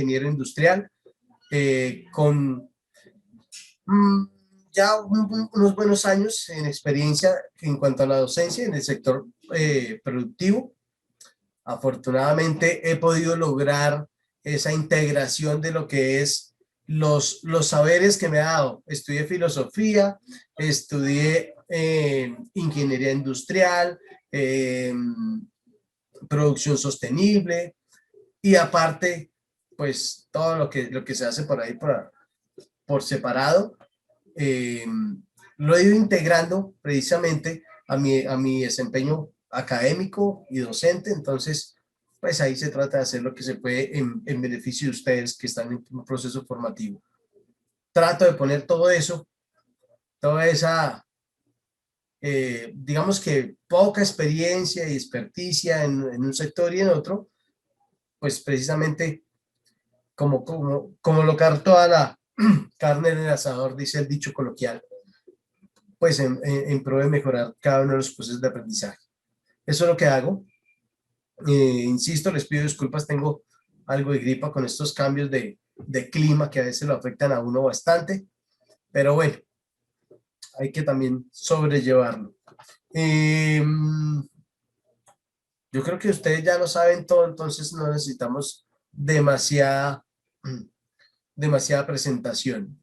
ingeniero industrial, con mm, ya unos buenos años en experiencia en cuanto a la docencia en el sector productivo. Afortunadamente he podido lograr esa integración de lo que es los saberes que me ha dado. Estudié filosofía, estudié ingeniería industrial, eh, producción sostenible y aparte, pues todo lo que se hace por ahí por separado, eh, lo he ido integrando precisamente a mi desempeño académico y docente. Entonces, pues ahí se trata de hacer lo que se puede en beneficio de ustedes que están en un proceso formativo. Trato de poner todo eso, toda esa, digamos que poca experiencia y experticia en un sector y en otro, pues precisamente como colocar toda la carne en el asador, dice el dicho coloquial, pues en pro de mejorar cada uno de los procesos de aprendizaje. Eso es lo que hago. Insisto, les pido disculpas, tengo algo de gripa con estos cambios de clima que a veces lo afectan a uno bastante, pero bueno, hay que también sobrellevarlo. Eh, yo creo que ustedes ya lo saben todo, entonces no necesitamos demasiada presentación.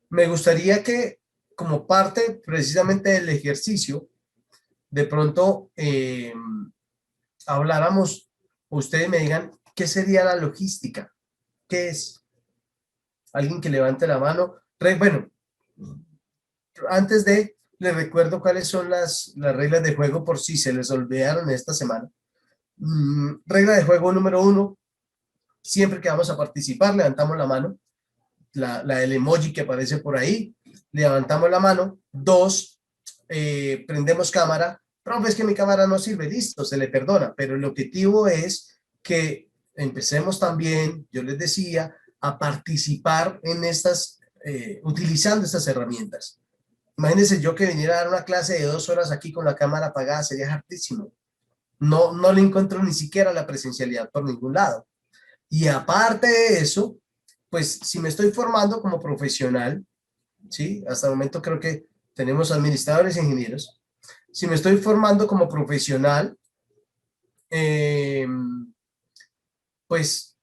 Me gustaría que como parte precisamente del ejercicio, de pronto habláramos, ustedes me digan, ¿qué sería la logística? ¿Qué es? Alguien que levante la mano. Bueno, antes de, les recuerdo cuáles son las reglas de juego por si se les olvidaron esta semana. Regla de juego número 1, siempre que vamos a participar, levantamos la mano, la del emoji que aparece por ahí, levantamos la mano. 2, prendemos cámara. Profe, es que mi cámara no sirve, listo, se le perdona, pero el objetivo es que empecemos también, yo les decía, a participar en estas, utilizando estas herramientas. Imagínense yo que viniera a dar una clase de 2 horas aquí con la cámara apagada, sería hartísimo. No le encuentro ni siquiera la presencialidad por ningún lado. Y aparte de eso, pues si me estoy formando como profesional, ¿sí? Hasta el momento creo que tenemos administradores e ingenieros. Si me estoy formando como profesional, eh, pues,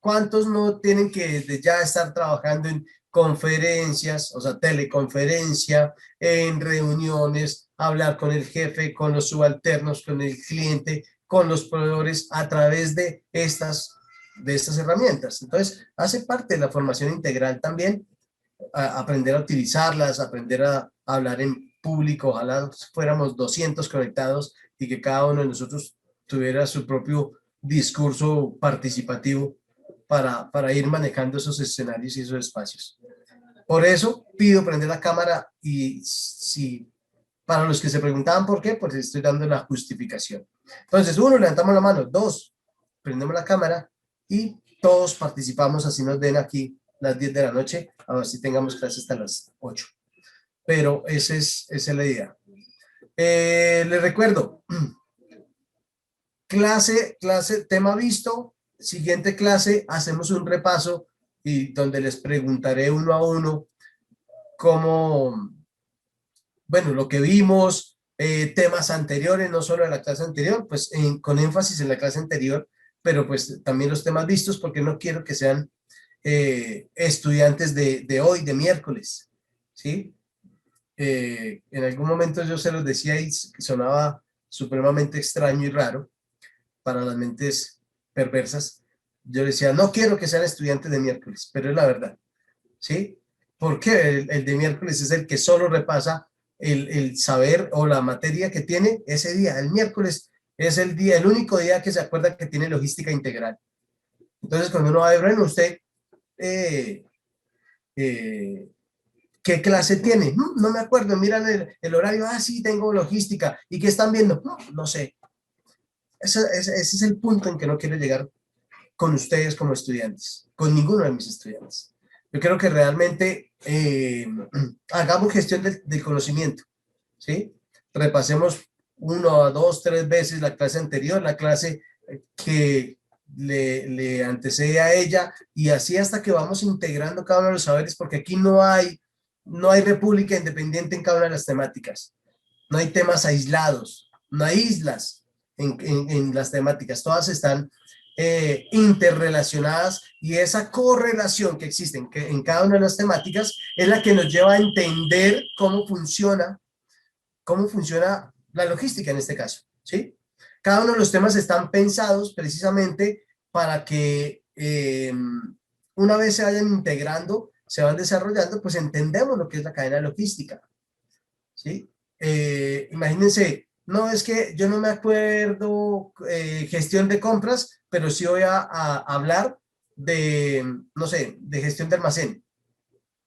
¿cuántos no tienen que desde ya estar trabajando en conferencias, o sea, teleconferencia, en reuniones, hablar con el jefe, con los subalternos, con el cliente, con los proveedores a través de estas herramientas? Entonces, hace parte de la formación integral también aprender a utilizarlas, aprender a hablar en público. Ojalá fuéramos 200 conectados y que cada uno de nosotros tuviera su propio discurso participativo para ir manejando esos escenarios y esos espacios. Por eso pido prender la cámara y si para los que se preguntaban por qué, pues estoy dando la justificación. Entonces, 1, levantamos la mano. 2, prendemos la cámara y todos participamos, así nos den aquí las 10 de la noche, a ver si tengamos clase hasta las 8. Pero esa es la idea. Les recuerdo, clase, tema visto. Siguiente clase, hacemos un repaso y donde les preguntaré uno a uno cómo, bueno, lo que vimos, temas anteriores, no solo de la clase anterior, pues con énfasis en la clase anterior, pero pues también los temas vistos, porque no quiero que sean estudiantes de hoy, de miércoles, ¿sí? En algún momento yo se los decía y sonaba supremamente extraño y raro para las mentes perversas. Yo decía, no quiero que sean estudiantes de miércoles, pero es la verdad, ¿sí? Porque el de miércoles es el que solo repasa el saber o la materia que tiene ese día. El miércoles es el día, el único día que se acuerda que tiene logística integral. Entonces, cuando uno va a ver, bueno, usted, ¿qué clase tiene? No me acuerdo, miran el horario, sí, tengo logística. ¿Y qué están viendo? No sé. Ese es el punto en que no quiero llegar con ustedes como estudiantes, con ninguno de mis estudiantes. Yo creo que realmente hagamos gestión del conocimiento, ¿sí? Repasemos 1, 2, 3 veces la clase anterior, la clase que le antecede a ella, y así hasta que vamos integrando cada uno de los saberes, porque aquí no hay república independiente en cada una de las temáticas, no hay temas aislados, no hay islas en las temáticas, todas están interrelacionadas, y esa correlación que existe en cada una de las temáticas es la que nos lleva a entender cómo funciona la logística en este caso, ¿sí? Cada uno de los temas están pensados precisamente para que una vez se vayan integrando, se van desarrollando, pues entendemos lo que es la cadena logística, ¿sí? Imagínense, no es que yo no me acuerdo gestión de compras, pero sí voy a hablar de, no sé, de gestión de almacén.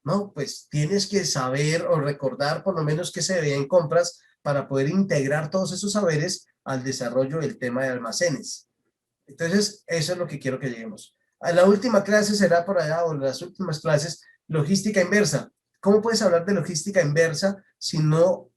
No, pues tienes que saber o recordar por lo menos qué se veía en compras para poder integrar todos esos saberes al desarrollo del tema de almacenes. Entonces, eso es lo que quiero que lleguemos. A la última clase será por allá, o las últimas clases, logística inversa. ¿Cómo puedes hablar de logística inversa si no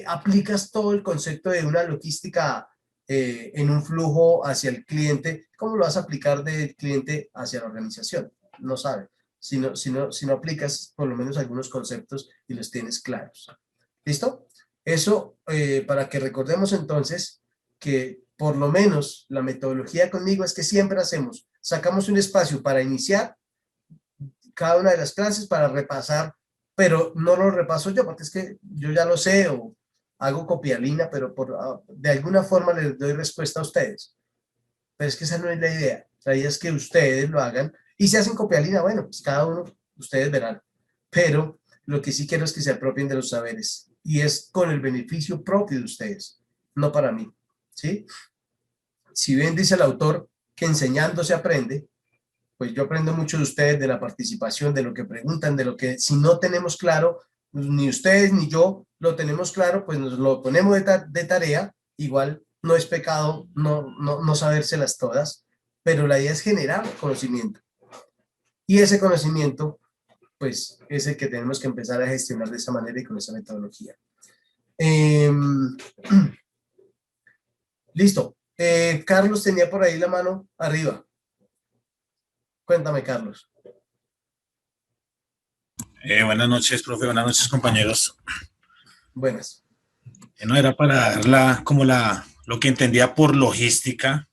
aplicas todo el concepto de una logística en un flujo hacia el cliente? ¿Cómo lo vas a aplicar del cliente hacia la organización? No sabes. Si no aplicas por lo menos algunos conceptos y los tienes claros. ¿Listo? Eso para que recordemos entonces que por lo menos la metodología conmigo es que siempre sacamos un espacio para iniciar cada una de las clases, para repasar, pero no lo repaso yo porque es que yo ya lo sé, o hago copialina, pero de alguna forma les doy respuesta a ustedes. Pero es que esa no es la idea. La idea es que ustedes lo hagan, y si hacen copialina, bueno, pues cada uno, ustedes verán. Pero lo que sí quiero es que se apropien de los saberes, y es con el beneficio propio de ustedes, no para mí, ¿sí? Si bien dice el autor que enseñando se aprende, pues yo aprendo mucho de ustedes, de la participación, de lo que preguntan, de lo que si no tenemos claro, ni ustedes ni yo lo tenemos claro, pues nos lo ponemos de tarea. Igual no es pecado no sabérselas todas, pero la idea es generar conocimiento. Y ese conocimiento, pues es el que tenemos que empezar a gestionar de esa manera y con esa metodología. Listo. Carlos tenía por ahí la mano arriba. Cuéntame, Carlos. Buenas noches, profe. Buenas noches, compañeros. Buenas. No era para dar lo que entendía por logística,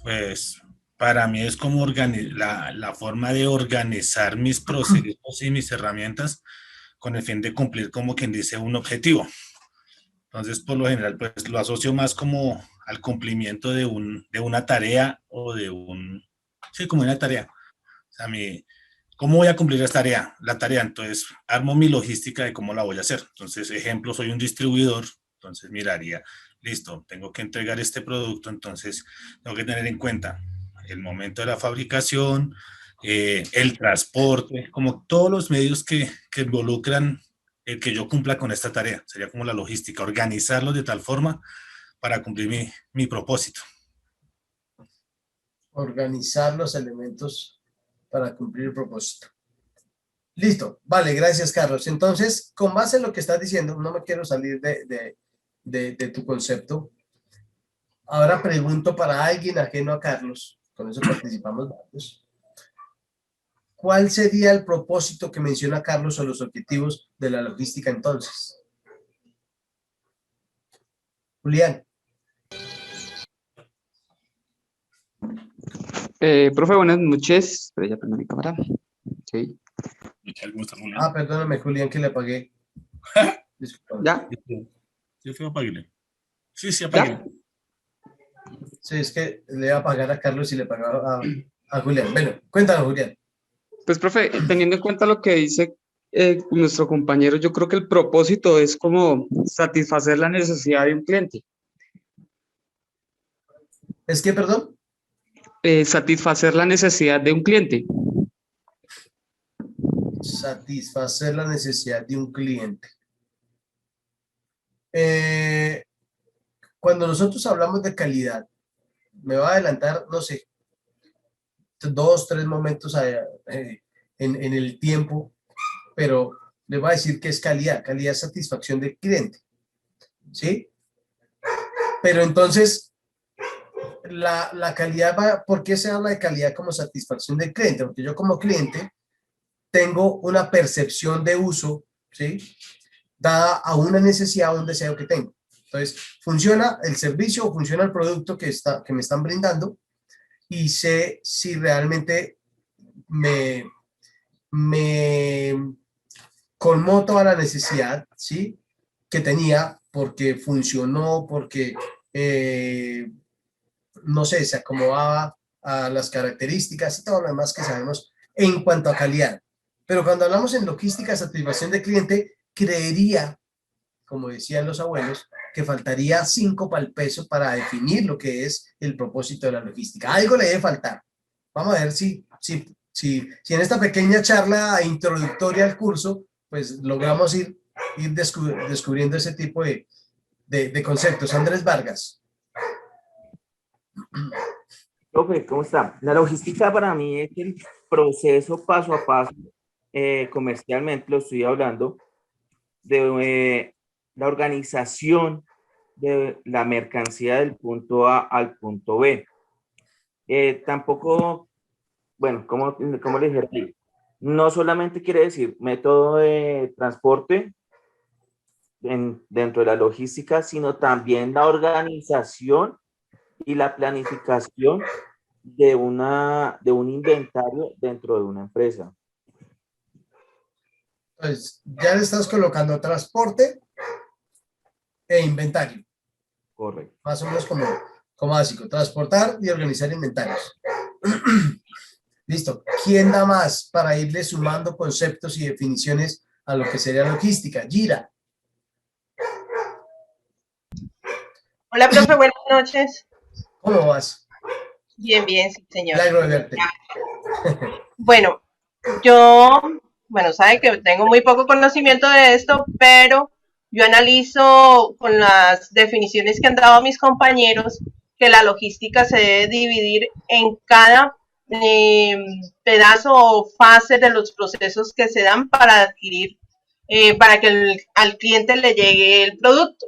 pues para mí es como la forma de organizar mis procesos y mis herramientas con el fin de cumplir, como quien dice, un objetivo. Entonces, por lo general, pues lo asocio más como al cumplimiento de una tarea o sí, como una tarea. O sea, ¿cómo voy a cumplir esta tarea? La tarea, entonces, armo mi logística de cómo la voy a hacer. Entonces, ejemplo, soy un distribuidor, entonces miraría, listo, tengo que entregar este producto, entonces tengo que tener en cuenta el momento de la fabricación, el transporte, como todos los medios que involucran el que yo cumpla con esta tarea. Sería como la logística, organizarlos de tal forma para cumplir mi propósito. Organizar los elementos para cumplir el propósito. Listo, vale, gracias, Carlos. Entonces, con base en lo que estás diciendo, no me quiero salir de tu concepto. Ahora pregunto para alguien ajeno a Carlos, con eso participamos varios. ¿Cuál sería el propósito que menciona Carlos o los objetivos de la logística entonces? Julián. Profe, buenas noches. Espera, ya prendo mi cámara. Sí. Perdóname, Julián, que le apagué. Disculpa. ¿Ya? Sí, fue apaguele. Sí, apaguele. Sí, es que le iba a pagar a Carlos y le pagaba a Julián. Bueno, cuéntanos, Julián. Pues, profe, teniendo en cuenta lo que dice nuestro compañero, yo creo que el propósito es como satisfacer la necesidad de un cliente. ¿Es que, perdón? Satisfacer la necesidad de un cliente. Satisfacer la necesidad de un cliente. Cuando nosotros hablamos de calidad, me va a adelantar, no sé, 2, 3 momentos en el tiempo, pero le voy a decir que es calidad. Calidad es satisfacción del cliente, ¿sí? Pero entonces, la calidad va, ¿por qué se habla de calidad como satisfacción del cliente? Porque yo como cliente tengo una percepción de uso, ¿sí? Dada a una necesidad o un deseo que tengo. Entonces, funciona el servicio o funciona el producto que me están brindando y sé si realmente me colmó toda la necesidad, ¿sí? Que tenía porque funcionó, porque, no sé, se acomodaba a las características y todo lo demás que sabemos en cuanto a calidad. Pero cuando hablamos en logística, satisfacción del cliente, creería, como decían los abuelos, que faltaría 5 para el peso para definir lo que es el propósito de la logística. Algo le debe faltar. Vamos a ver si en esta pequeña charla introductoria al curso, pues logramos ir descubriendo ese tipo de conceptos. Andrés Vargas. Profe, ¿cómo está? La logística para mí es el proceso paso a paso, comercialmente lo estoy hablando, de la organización de la mercancía del punto A al punto B. Tampoco, bueno, ¿cómo le dije aquí? No solamente quiere decir método de transporte dentro de la logística, sino también la organización y la planificación de un inventario dentro de una empresa. Entonces, ya le estás colocando transporte e inventario. Correcto. Más o menos como básico. Transportar y organizar inventarios. Listo. ¿Quién da más para irle sumando conceptos y definiciones a lo que sería logística? Gira. Hola, profe, buenas noches. ¿Cómo vas? Bien, bien, sí, señor. Milagro de verte. Bueno, sabe que tengo muy poco conocimiento de esto, pero yo analizo con las definiciones que han dado mis compañeros que la logística se debe dividir en cada pedazo o fase de los procesos que se dan para adquirir, para que al cliente le llegue el producto.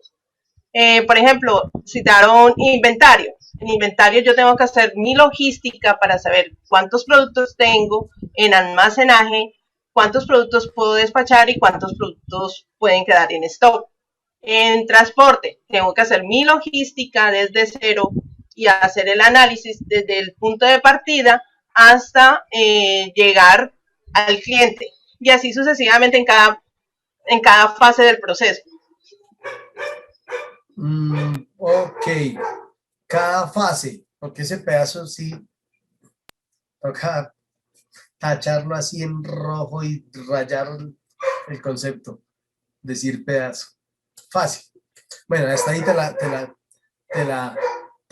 Por ejemplo, citaron inventario. En inventario yo tengo que hacer mi logística para saber cuántos productos tengo en almacenaje, cuántos productos puedo despachar y cuántos productos pueden quedar en stock. En transporte, tengo que hacer mi logística desde cero y hacer el análisis desde el punto de partida hasta llegar al cliente. Y así sucesivamente en cada fase del proceso. Ok. Cada fase, porque ese pedazo sí toca tacharlo así en rojo y rayar el concepto. Decir pedazo. Fácil. Bueno, hasta ahí te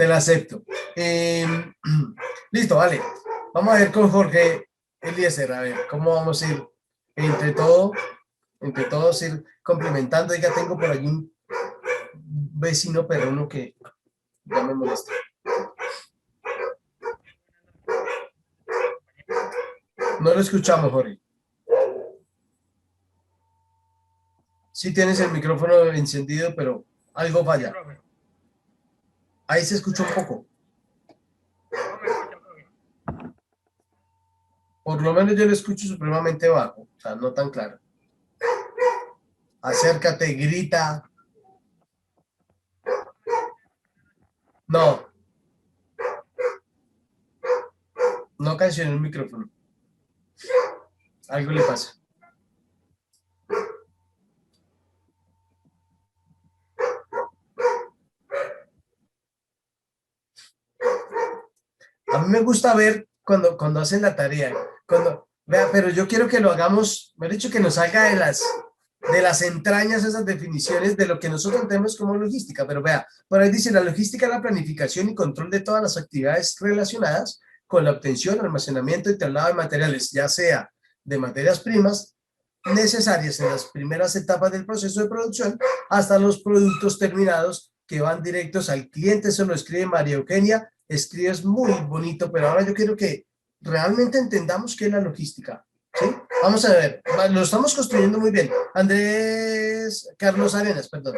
la acepto. Listo, vale. Vamos a ver con Jorge Eliezer, a ver cómo vamos a ir entre todos ir complementando. Ya tengo por allí un vecino perruno que ya me molesta. No lo escuchamos, Jorge. Sí tienes el micrófono encendido, pero algo falla. Ahí se escucha un poco. Por lo menos yo lo escucho supremamente bajo, o sea, no tan claro. Acércate, grita. No. No cancionó el micrófono. Algo le pasa. A mí me gusta ver cuando hacen la tarea. Vea, pero yo quiero que lo hagamos, me he dicho que nos salga de las entrañas esas definiciones de lo que nosotros entendemos como logística. Pero vea, por ahí dice, la logística es la planificación y control de todas las actividades relacionadas con la obtención, almacenamiento y traslado de materiales, ya sea de materias primas necesarias en las primeras etapas del proceso de producción hasta los productos terminados que van directos al cliente. Eso lo escribe María Eugenia. Escribes muy bonito, pero ahora yo quiero que realmente entendamos qué es la logística. ¿Sí? Vamos a ver, lo estamos construyendo muy bien. Andrés Carlos Arenas, perdón.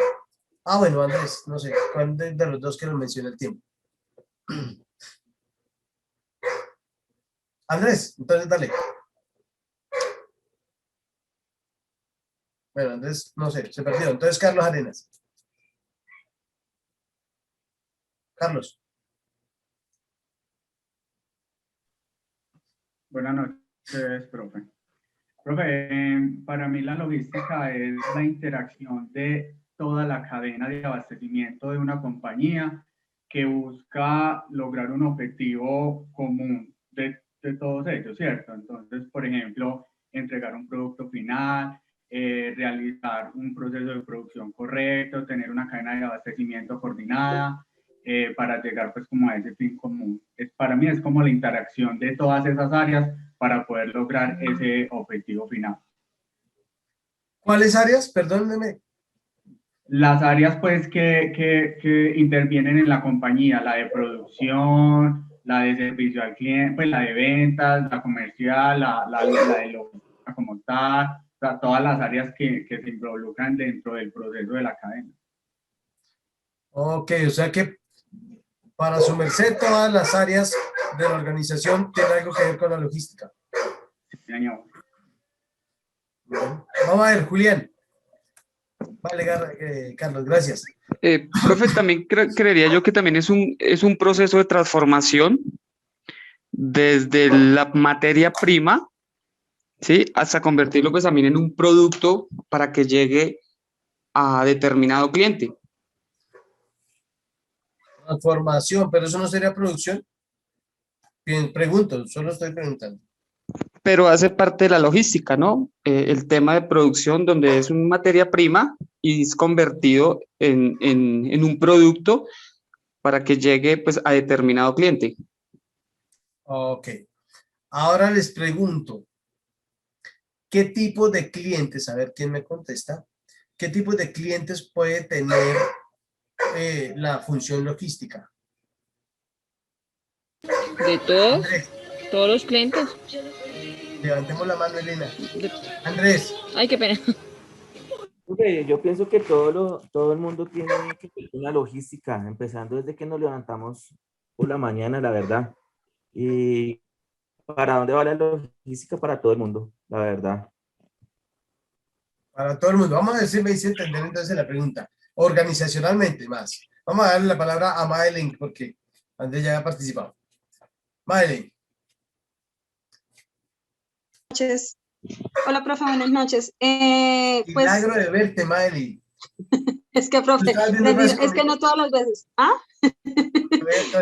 Ah, bueno, Andrés, no sé, ¿cuál de los dos que lo menciona el tiempo? Andrés, entonces dale. Bueno, Andrés, no sé, se perdió. Entonces, Carlos Arenas. Carlos. Buenas noches, profe. Profe, para mí la logística es la interacción de toda la cadena de abastecimiento de una compañía que busca lograr un objetivo común de todos ellos, ¿cierto? Entonces, por ejemplo, entregar un producto final, realizar un proceso de producción correcto, tener una cadena de abastecimiento coordinada, para llegar pues como a ese fin común. Para mí es como la interacción de todas esas áreas para poder lograr ese objetivo final. ¿Cuáles áreas? Perdóneme. Las áreas pues que intervienen en la compañía, la de producción, la de servicio al cliente, pues la de ventas, la comercial, la de logística como tal, o sea, todas las áreas que se involucran dentro del proceso de la cadena. Ok, o sea que para su merced todas las áreas de la organización tienen algo que ver con la logística. Sí, señor. Bueno, vamos a ver, Julián. Vale, Carlos, gracias. Profe, también creería yo que también es un proceso de transformación desde la materia prima, ¿sí? Hasta convertirlo pues también en un producto para que llegue a determinado cliente. Transformación, pero eso no sería producción. Bien, pregunto, solo estoy preguntando. Pero hace parte de la logística, ¿no? El tema de producción donde es una materia prima y es convertido en un producto para que llegue pues a determinado cliente. Ok. Ahora les pregunto, ¿qué tipo de clientes? A ver quién me contesta. ¿Qué tipo de clientes puede tener la función logística? De todos, Andrés, todos los clientes. levantemos la mano, Elena. De- Andrés, Ay, qué pena. Ok, yo pienso que todo el mundo tiene que tener una logística, empezando desde que nos levantamos por la mañana, la verdad. Y ¿para dónde va la logística? Para todo el mundo, la verdad. para todo el mundo. Vamos a ver si me hice entender entonces la pregunta. Organizacionalmente más. Vamos a darle la palabra a Madeline porque Andrés ya ha participado. Madeline. Noches. Hola, profe, buenas noches. Pues Milagro de verte, Madeline. es que, ¿Tú profe, estabas viendo clase es que conmigo? no todas las veces. ¿Ah?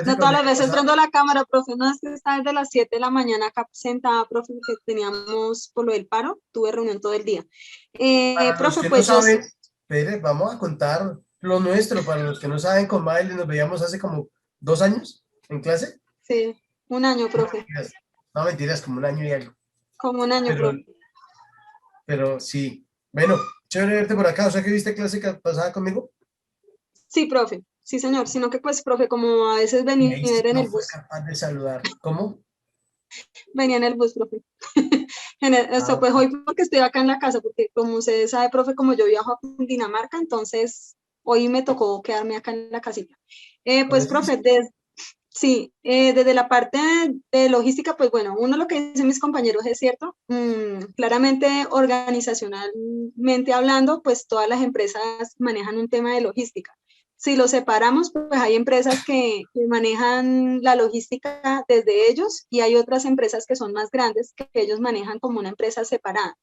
No todas las veces prendo la cámara, profe. No, es que está desde las 7 de la mañana acá sentada, profe, que teníamos por lo del paro. Tuve reunión todo el día. Para los Profe, que no pues yo... saben, Pérez, vamos a contar lo nuestro. Para los que no saben, con Madeline nos veíamos hace como 2 años en clase. Sí, un año, profe. No, mentiras, como 1 año y algo. Como un año, profe. Pero sí. Bueno, chévere verte por acá. O sea, que viste clase pasada conmigo. Sí, profe. Sí, señor. Sino que, pues, profe, como a veces Y venía ahí sí en no el fue bus. capaz de saludar. ¿Cómo? Venía en el bus, profe. Esto, pues, Ok. hoy porque estoy acá en la casa, porque como usted sabe, profe, como yo viajo a Dinamarca, entonces hoy me tocó quedarme acá en la casita. Por Pues, eso profe, sí, desde la parte de logística, pues bueno, uno lo que dicen mis compañeros es cierto. Claramente, organizacionalmente hablando, pues todas las empresas manejan un tema de logística. Si lo separamos, pues hay empresas que manejan la logística desde ellos y hay otras empresas que son más grandes que ellos manejan como una empresa separada,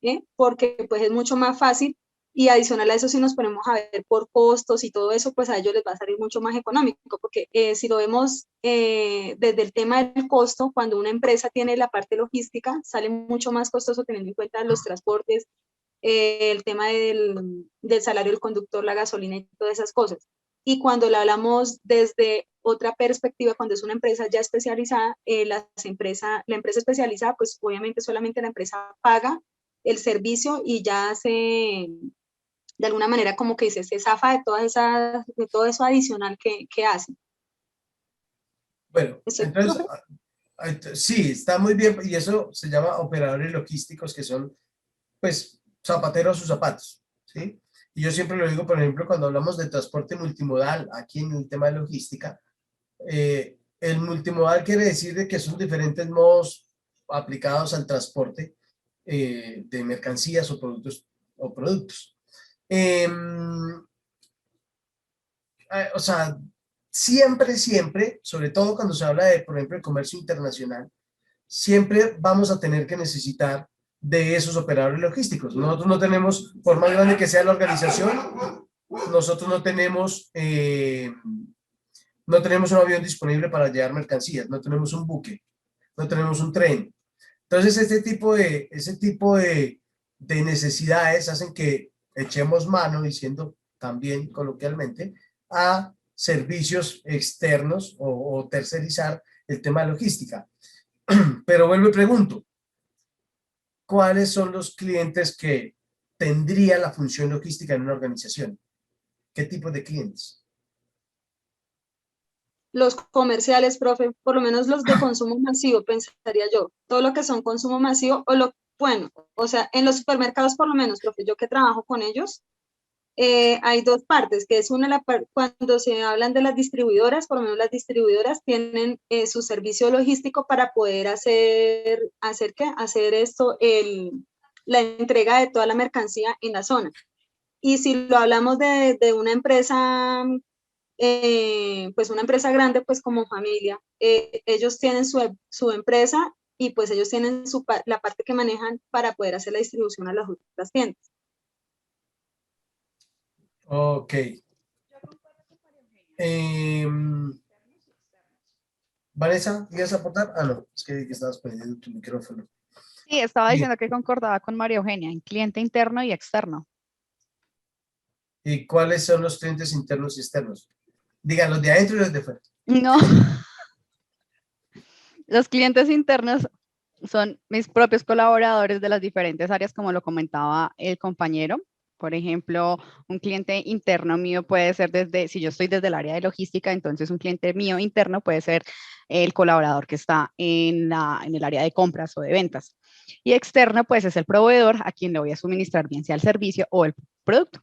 ¿eh? Porque pues es mucho más fácil y adicional a eso, si nos ponemos a ver por costos y todo eso, pues a ellos les va a salir mucho más económico, porque si lo vemos desde el tema del costo, cuando una empresa tiene la parte logística, sale mucho más costoso teniendo en cuenta los transportes, el tema del salario del conductor, la gasolina y todas esas cosas. Y cuando le hablamos desde otra perspectiva, cuando es una empresa ya especializada, la empresa especializada, pues obviamente solamente la empresa paga el servicio y ya de alguna manera como que se zafa de de todo eso adicional que hacen. Bueno, ¿Eso, entonces, profe? sí, está muy bien. Y eso se llama operadores logísticos, que son, pues, zapateros a sus zapatos, ¿sí? Y yo siempre lo digo, por ejemplo, cuando hablamos de transporte multimodal, aquí en el tema de logística, El multimodal quiere decir de que son diferentes modos aplicados al transporte de mercancías o productos. O sea, siempre, sobre todo cuando se habla de, por ejemplo, de comercio internacional, siempre vamos a tener que necesitar de esos operadores logísticos. Nosotros no tenemos, por más grande que sea la organización, nosotros no tenemos un avión disponible para llevar mercancías, no tenemos un buque, no tenemos un tren. Entonces, ese tipo de necesidades hacen que echemos mano, diciendo también coloquialmente, a servicios externos o tercerizar el tema de logística. Pero vuelvo y pregunto, ¿cuáles son los clientes que tendría la función logística en una organización? ¿Qué tipo de clientes? Los comerciales, profe, por lo menos los de consumo masivo, pensaría yo. Todo lo que son consumo masivo, bueno, o sea, en los supermercados por lo menos, profe, yo que trabajo con ellos, hay dos partes, que es cuando se hablan de las distribuidoras, por lo menos las distribuidoras tienen su servicio logístico para poder hacer esto, la entrega de toda la mercancía en la zona. Y si lo hablamos de una empresa, pues una empresa grande, pues como familia, ellos tienen su empresa y pues ellos tienen la parte que manejan para poder hacer la distribución a las otras tiendas. Ok. Vanessa, ¿quieres aportar? Ah, no, es que estabas poniendo tu micrófono. Sí, estaba diciendo que concordaba con María Eugenia en cliente interno y externo. ¿Y cuáles son los clientes internos y externos? Digan, los de adentro y los de fuera. No. Los clientes internos son mis propios colaboradores de las diferentes áreas, como lo comentaba el compañero. Por ejemplo, un cliente interno mío puede ser si yo estoy desde el área de logística, entonces un cliente mío interno puede ser el colaborador que está en el área de compras o de ventas. Y externo, pues es el proveedor a quien le voy a suministrar bien sea el servicio o el producto.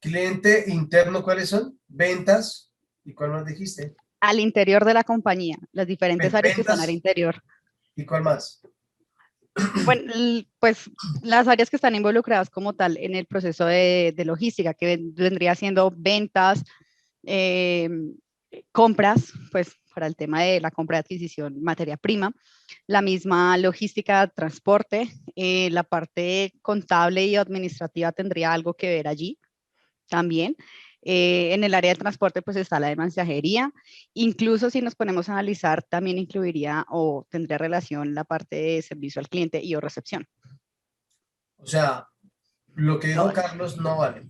Cliente interno, ¿cuáles son? Ventas. ¿Y cuál más dijiste? Al interior de la compañía, las diferentes áreas que están al interior. ¿Y cuál más? Bueno, pues las áreas que están involucradas como tal en el proceso de logística, que vendría siendo ventas, compras, pues para el tema de la compra de adquisición materia prima, la misma logística, transporte, la parte contable y administrativa tendría algo que ver allí también. En el área del transporte pues está la de mensajería, incluso si nos ponemos a analizar también incluiría o tendría relación la parte de servicio al cliente y o recepción. O sea, lo que dijo Carlos no vale.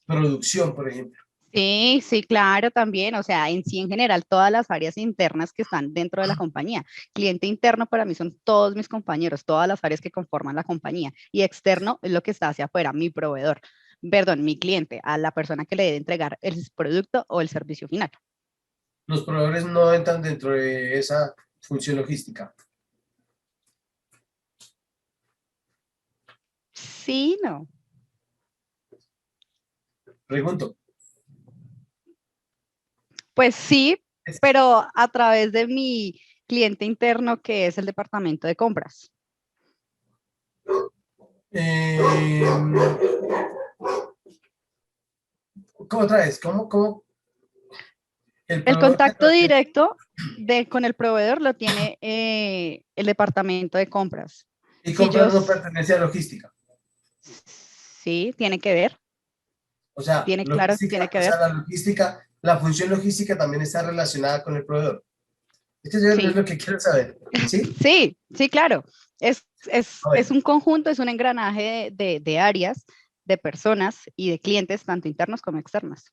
Producción, por ejemplo. Sí, sí, claro, también, o sea, en sí en general todas las áreas internas que están dentro de la compañía. Cliente interno para mí son todos mis compañeros, todas las áreas que conforman la compañía, y externo es lo que está hacia afuera, mi proveedor. Perdón, mi cliente, a la persona que le debe entregar el producto o el servicio final. Los proveedores no entran dentro de esa función logística. Sí, no. Pregunto. Pues sí, pero a través de mi cliente interno, que es el departamento de compras. ¿Cómo otra vez? ¿Cómo? El contacto directo con el proveedor lo tiene el departamento de compras. ¿Y compras no pertenece a logística? Sí, tiene que ver. O sea, claro, tiene que ver. la logística, la función logística también está relacionada con el proveedor. Esto es lo que quiero saber. ¿Sí? Sí, sí, claro. Es un conjunto, es un engranaje de áreas, de personas y de clientes, tanto internos como externos.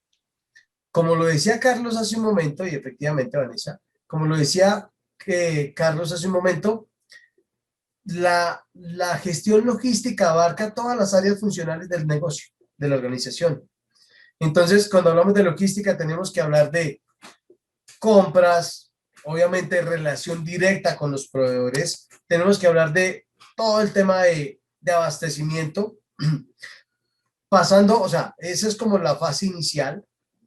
Como lo decía Carlos hace un momento, y efectivamente, Vanessa, como lo decía Carlos hace un momento, la gestión logística abarca todas las áreas funcionales del negocio, de la organización. Entonces, cuando hablamos de logística, tenemos que hablar de compras, obviamente relación directa con los proveedores, tenemos que hablar de todo el tema de abastecimiento, pasando, o sea, esa es como la fase inicial,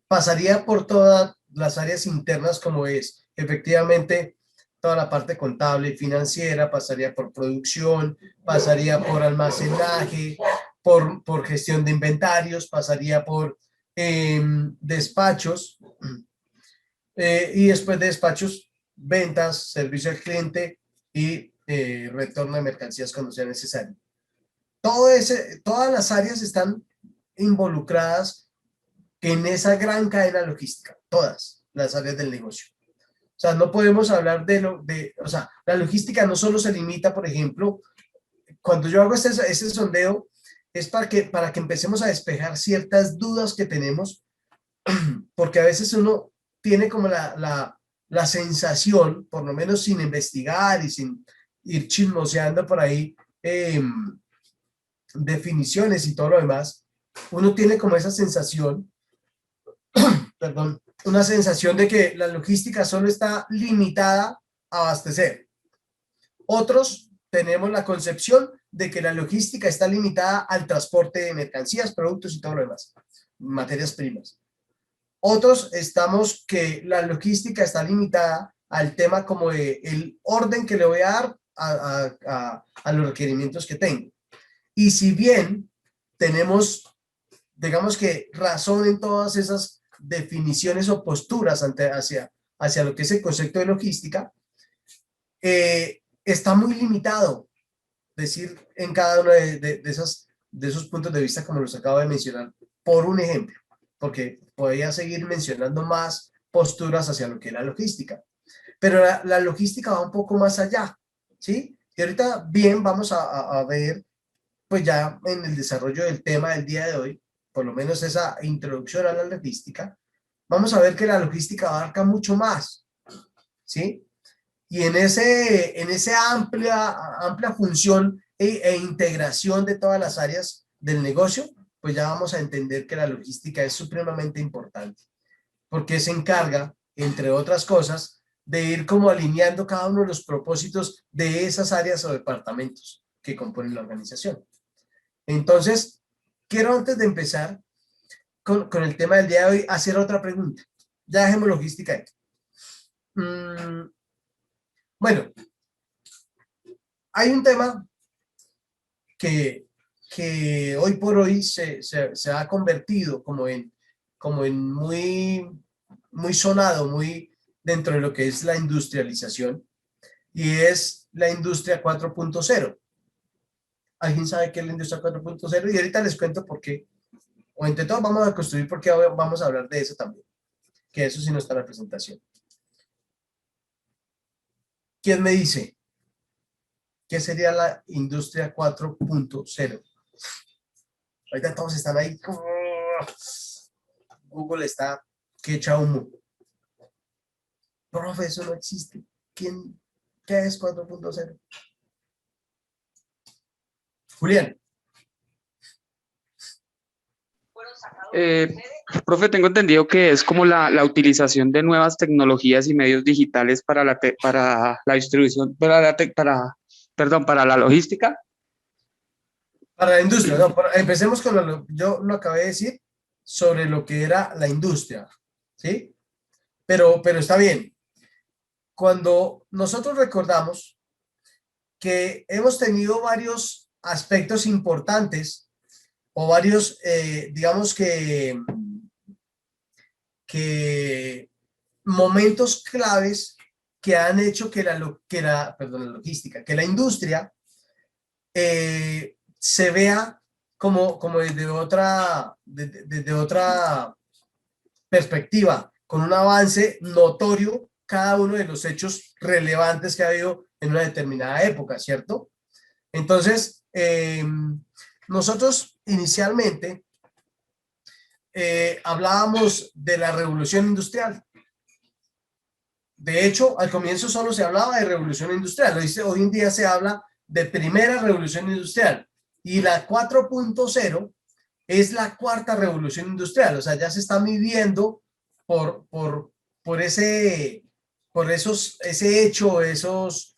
pasaría por toda las áreas internas como es, efectivamente, toda la parte contable y financiera, pasaría por producción, pasaría por almacenaje, por gestión de inventarios, pasaría por despachos, y después de despachos, ventas, servicio al cliente y retorno de mercancías cuando sea necesario. Todas las áreas están involucradas en esa gran cadena logística, todas las áreas del negocio. O sea, no podemos hablar o sea, la logística no solo se limita, por ejemplo, cuando yo hago ese sondeo, es para que empecemos a despejar ciertas dudas que tenemos, porque a veces uno tiene como la sensación, por lo menos sin investigar y sin ir chismoseando por ahí definiciones y todo lo demás, uno tiene como esa sensación, perdón, una sensación de que la logística solo está limitada a abastecer. Otros tenemos la concepción de que la logística está limitada al transporte de mercancías, productos y todo lo demás, materias primas. Otros estamos que la logística está limitada al tema como de el orden que le voy a dar a los requerimientos que tengo. Y si bien tenemos, digamos que razón en todas esas definiciones o posturas hacia lo que es el concepto de logística, está muy limitado decir en cada uno de esos puntos de vista como los acabo de mencionar, por un ejemplo, porque podría seguir mencionando más posturas hacia lo que es la logística. Pero la logística va un poco más allá, ¿sí? Y ahorita bien vamos a ver, pues ya en el desarrollo del tema del día de hoy, por lo menos esa introducción a la logística, vamos a ver que la logística abarca mucho más, ¿sí? Y en esa amplia función e integración de todas las áreas del negocio, pues ya vamos a entender que la logística es supremamente importante, porque se encarga, entre otras cosas, de ir como alineando cada uno de los propósitos de esas áreas o departamentos que componen la organización. Entonces, quiero antes de empezar con el tema del día de hoy, hacer otra pregunta. Ya dejemos logística ahí. Bueno, hay un tema que hoy por hoy se ha convertido como en muy sonado, muy dentro de lo que es la industrialización, y es la industria 4.0. ¿Alguien sabe qué es la industria 4.0? Y ahorita les cuento por qué, o entre todos vamos a construir por qué vamos a hablar de eso también, que eso sí no está en la presentación. ¿Quién me dice qué sería la industria 4.0? Ahorita todos están ahí. Google está que echa humo. Profe, eso no existe. ¿Qué es 4.0? Julián. Profe, tengo entendido que es como la utilización de nuevas tecnologías y medios digitales para la distribución, para la logística. Para la industria, no, empecemos con yo lo acabé de decir sobre lo que era la industria, ¿sí? Pero está bien. Cuando nosotros recordamos que hemos tenido varios aspectos importantes o varios, digamos que momentos claves que han hecho que la industria se vea como desde otra perspectiva, con un avance notorio cada uno de los hechos relevantes que ha habido en una determinada época, ¿cierto? Entonces, nosotros inicialmente hablábamos de la revolución industrial. De hecho, al comienzo solo se hablaba de revolución industrial. Hoy en día se habla de primera revolución industrial, y la 4.0 es la cuarta revolución industrial. O sea, ya se está midiendo por ese hecho, esos,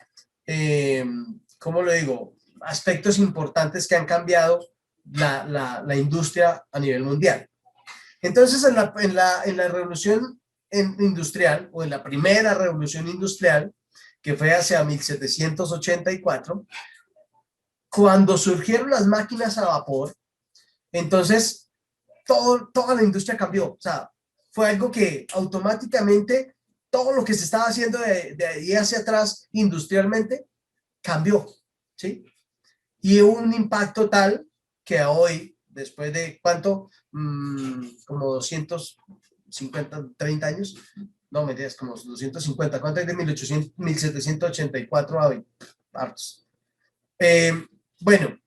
¿cómo lo digo? Aspectos importantes que han cambiado la industria a nivel mundial. Entonces, en la revolución industrial, o en la primera revolución industrial, que fue hacia 1784, cuando surgieron las máquinas a vapor, entonces toda la industria cambió. O sea, fue algo que automáticamente todo lo que se estaba haciendo de ahí hacia atrás industrialmente cambió, ¿sí? Y hubo un impacto tal que hoy, después de ¿cuánto? Como 250, 30 años, no, me digas, como 250, ¿cuánto hay de 1784 a hoy? Hartos. Bueno,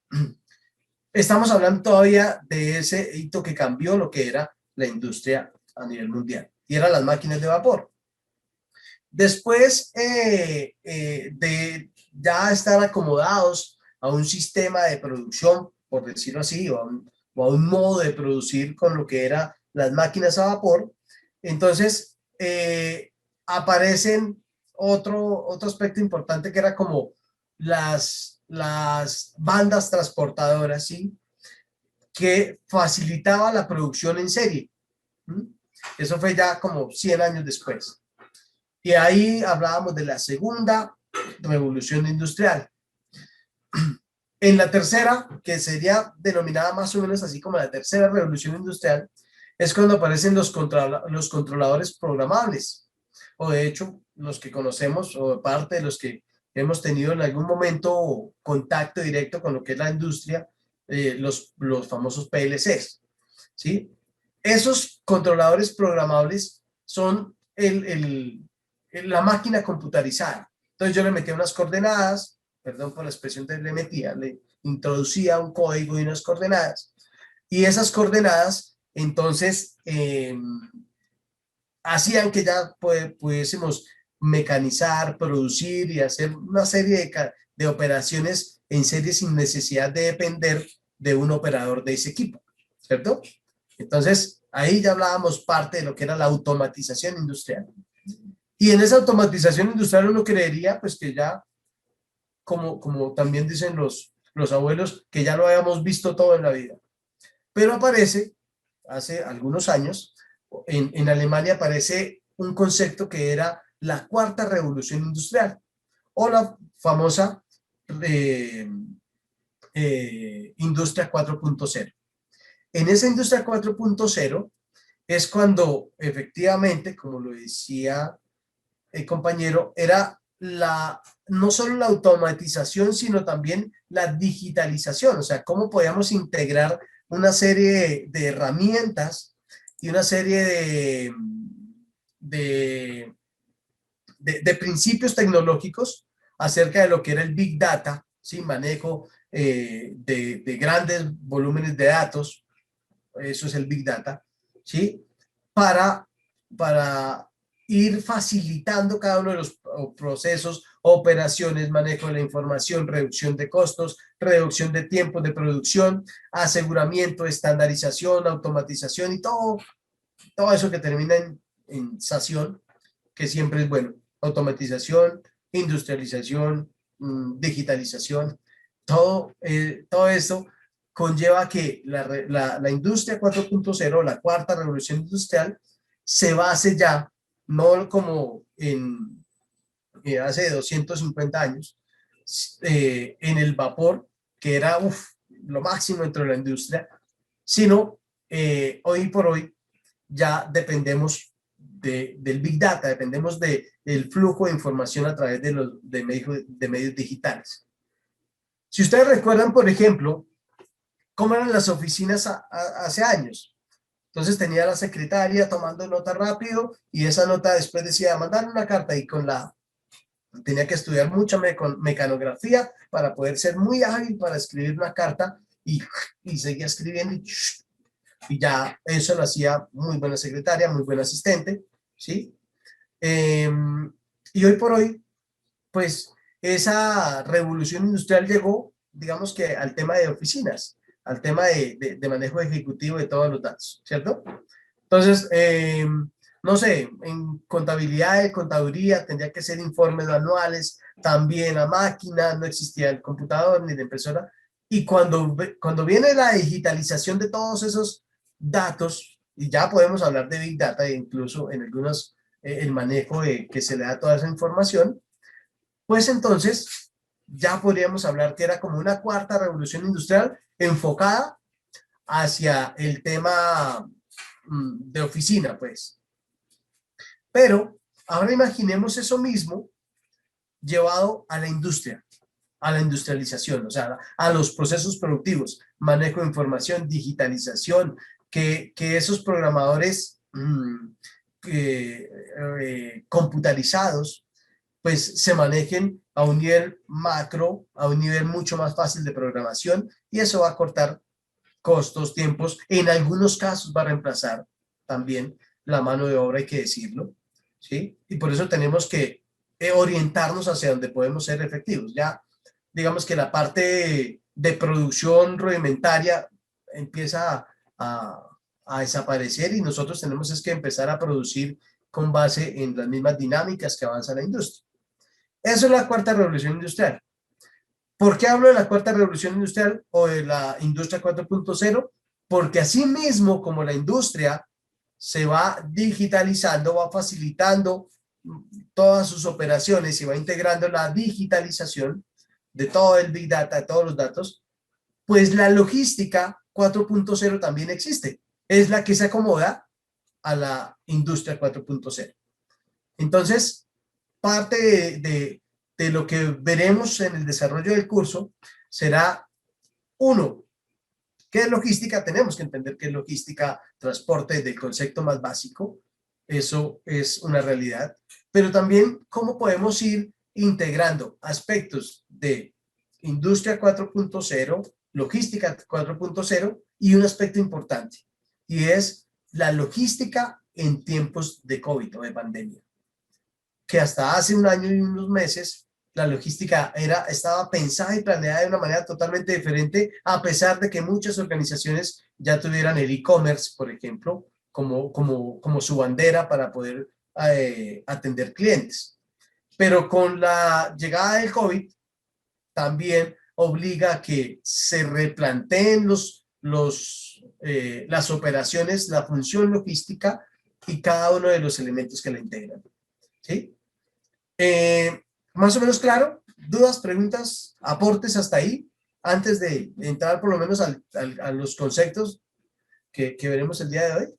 estamos hablando todavía de ese hito que cambió lo que era la industria a nivel mundial, y eran las máquinas de vapor. Después de ya estar acomodados a un sistema de producción, por decirlo así, o a un modo de producir con lo que eran las máquinas a vapor, entonces aparecen otro aspecto importante que era como las bandas transportadoras, ¿sí? Que facilitaba la producción en serie. Eso fue ya como 100 años después. Y ahí hablábamos de la segunda revolución industrial. En la tercera, que sería denominada más o menos así como la tercera revolución industrial, es cuando aparecen los controladores programables, o de hecho los que conocemos, o parte de los que hemos tenido en algún momento contacto directo con lo que es la industria, los famosos PLCs, ¿sí? Esos controladores programables son la máquina computarizada. Entonces yo le metía unas coordenadas, perdón por la expresión de le introducía un código y unas coordenadas, y esas coordenadas entonces hacían que ya pudiésemos mecanizar, producir y hacer una serie de operaciones en serie sin necesidad de depender de un operador de ese equipo, ¿cierto? Entonces, ahí ya hablábamos parte de lo que era la automatización industrial. Y en esa automatización industrial uno creería, pues que ya, como también dicen los abuelos, que ya lo habíamos visto todo en la vida. Pero aparece, hace algunos años, en Alemania aparece un concepto que era la cuarta revolución industrial, o la famosa industria 4.0. En esa industria 4.0 es cuando efectivamente, como lo decía el compañero, era no solo la automatización, sino también la digitalización, o sea, cómo podíamos integrar una serie de herramientas y una serie de principios tecnológicos acerca de lo que era el Big Data, ¿sí? Manejo de grandes volúmenes de datos, eso es el Big Data, ¿sí? Para ir facilitando cada uno de los procesos, operaciones, manejo de la información, reducción de costos, reducción de tiempos de producción, aseguramiento, estandarización, automatización y todo eso que termina en sación, que siempre es bueno. Automatización, industrialización, digitalización, todo eso conlleva que la industria 4.0, la cuarta revolución industrial, se base ya, no como hace 250 años, en el vapor, que era lo máximo dentro de la industria, sino hoy por hoy ya dependemos del Big Data, dependemos del flujo de información a través de medios digitales. Si ustedes recuerdan, por ejemplo, cómo eran las oficinas hace años. Entonces tenía la secretaria tomando nota rápido y esa nota después decía mandar una carta y tenía que estudiar mucha mecanografía para poder ser muy ágil para escribir una carta y seguía escribiendo y ya eso lo hacía muy buena secretaria, muy buen asistente, ¿sí? Y hoy por hoy, pues esa revolución industrial llegó, digamos que al tema de oficinas, al tema de manejo ejecutivo de todos los datos, ¿cierto? Entonces, no sé, en contaduría, tendría que ser informes anuales, también a máquina, no existía el computador ni la impresora, y cuando viene la digitalización de todos esos datos, y ya podemos hablar de Big Data, e incluso en algunos el manejo que se le da a toda esa información, pues entonces ya podríamos hablar que era como una cuarta revolución industrial enfocada hacia el tema de oficina, pues. Pero ahora imaginemos eso mismo llevado a la industria, a la industrialización, o sea, a los procesos productivos, manejo de información, digitalización, que esos programadores computarizados pues se manejen a un nivel macro, a un nivel mucho más fácil de programación, y eso va a cortar costos, tiempos, en algunos casos va a reemplazar también la mano de obra, hay que decirlo, ¿sí? Y por eso tenemos que orientarnos hacia donde podemos ser efectivos. Ya digamos que la parte de producción rudimentaria empieza a desaparecer, y nosotros tenemos es que empezar a producir con base en las mismas dinámicas que avanza la industria. Eso es la cuarta revolución industrial. ¿Por qué hablo de la cuarta revolución industrial o de la industria 4.0? Porque así mismo como la industria se va digitalizando, va facilitando todas sus operaciones y va integrando la digitalización de todo el Big Data, de todos los datos, pues la logística 4.0 también existe. Es la que se acomoda a la industria 4.0. Entonces, parte de lo que veremos en el desarrollo del curso será, uno, ¿qué es logística? Tenemos que entender qué es logística, transporte, del concepto más básico. Eso es una realidad. Pero también cómo podemos ir integrando aspectos de industria 4.0, logística 4.0 y un aspecto importante, y es la logística en tiempos de COVID o de pandemia, que hasta hace un año y unos meses la logística estaba pensada y planeada de una manera totalmente diferente, a pesar de que muchas organizaciones ya tuvieran el e-commerce, por ejemplo, como su bandera para poder atender clientes. Pero con la llegada del COVID también obliga a que se replanteen las operaciones, la función logística y cada uno de los elementos que la integran. ¿Sí? Más o menos claro. ¿Dudas, preguntas, aportes hasta ahí? Antes de entrar por lo menos a los conceptos que veremos el día de hoy.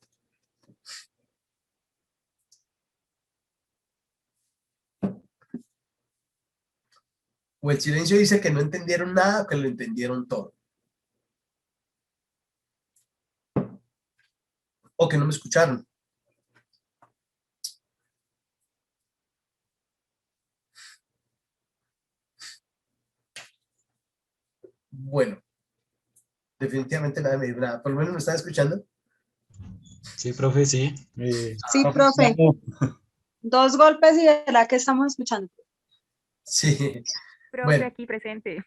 O el silencio dice que no entendieron nada o que lo entendieron todo. O que no me escucharon. Bueno, definitivamente nada me dijo nada. Por lo menos me están escuchando. Sí, profe, sí. Sí, profe. 2 golpes y verá que estamos escuchando. Sí. Profe, Bueno. aquí presente.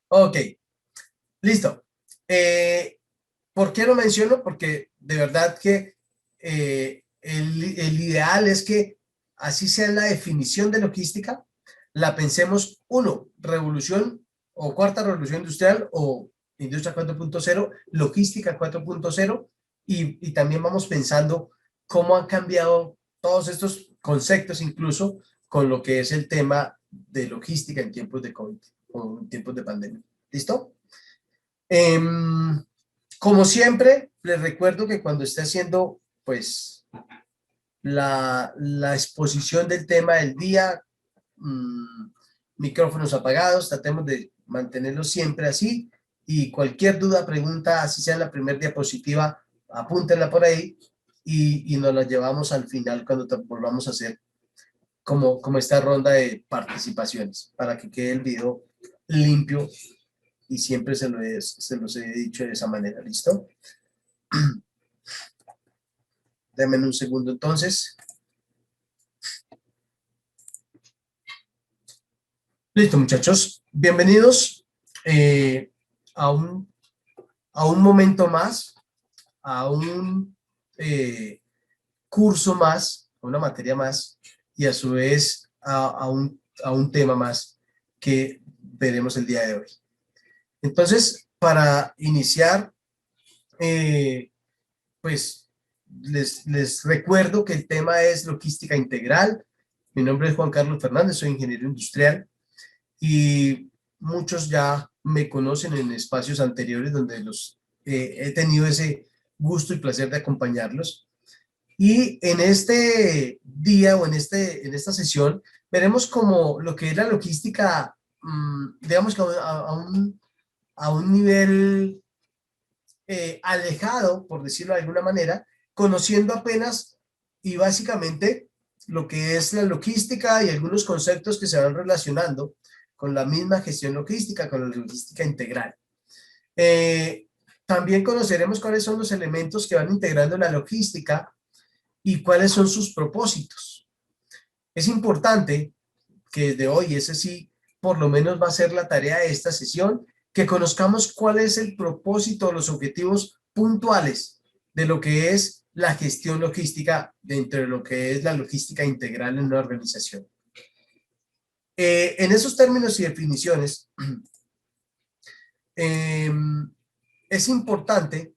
Ok. Listo. ¿Por qué lo menciono? Porque de verdad que el ideal es que así sea la definición de logística, la pensemos, uno, revolución o cuarta revolución industrial o industria 4.0, logística 4.0, y también vamos pensando cómo han cambiado todos estos conceptos, incluso con lo que es el tema de logística en tiempos de COVID o en tiempos de pandemia. ¿Listo? Como siempre, les recuerdo que cuando esté haciendo pues la exposición del tema del día, micrófonos apagados, tratemos de mantenerlos siempre así, y cualquier duda, pregunta, así sea en la primera diapositiva, apúntenla por ahí y nos la llevamos al final cuando volvamos a hacer como esta ronda de participaciones, para que quede el video limpio, y siempre se los he dicho de esa manera. ¿Listo? Denme un segundo entonces. Listo, muchachos. Bienvenidos a un momento más, a un curso más, a una materia más, y a su vez a un tema más que veremos el día de hoy. Entonces, para iniciar, pues les recuerdo que el tema es logística integral. Mi nombre es Juan Carlos Fernández, soy ingeniero industrial y muchos ya me conocen en espacios anteriores donde he tenido ese gusto y placer de acompañarlos. Y en este día o en esta sesión veremos como lo que es la logística, digamos que a un nivel alejado, por decirlo de alguna manera, conociendo apenas y básicamente lo que es la logística y algunos conceptos que se van relacionando con la misma gestión logística, con la logística integral. También conoceremos cuáles son los elementos que van integrando la logística y cuáles son sus propósitos. Es importante que desde hoy, ese sí, por lo menos va a ser la tarea de esta sesión, que conozcamos cuál es el propósito, los objetivos puntuales de lo que es la gestión logística dentro de lo que es la logística integral en una organización. En esos términos y definiciones, es importante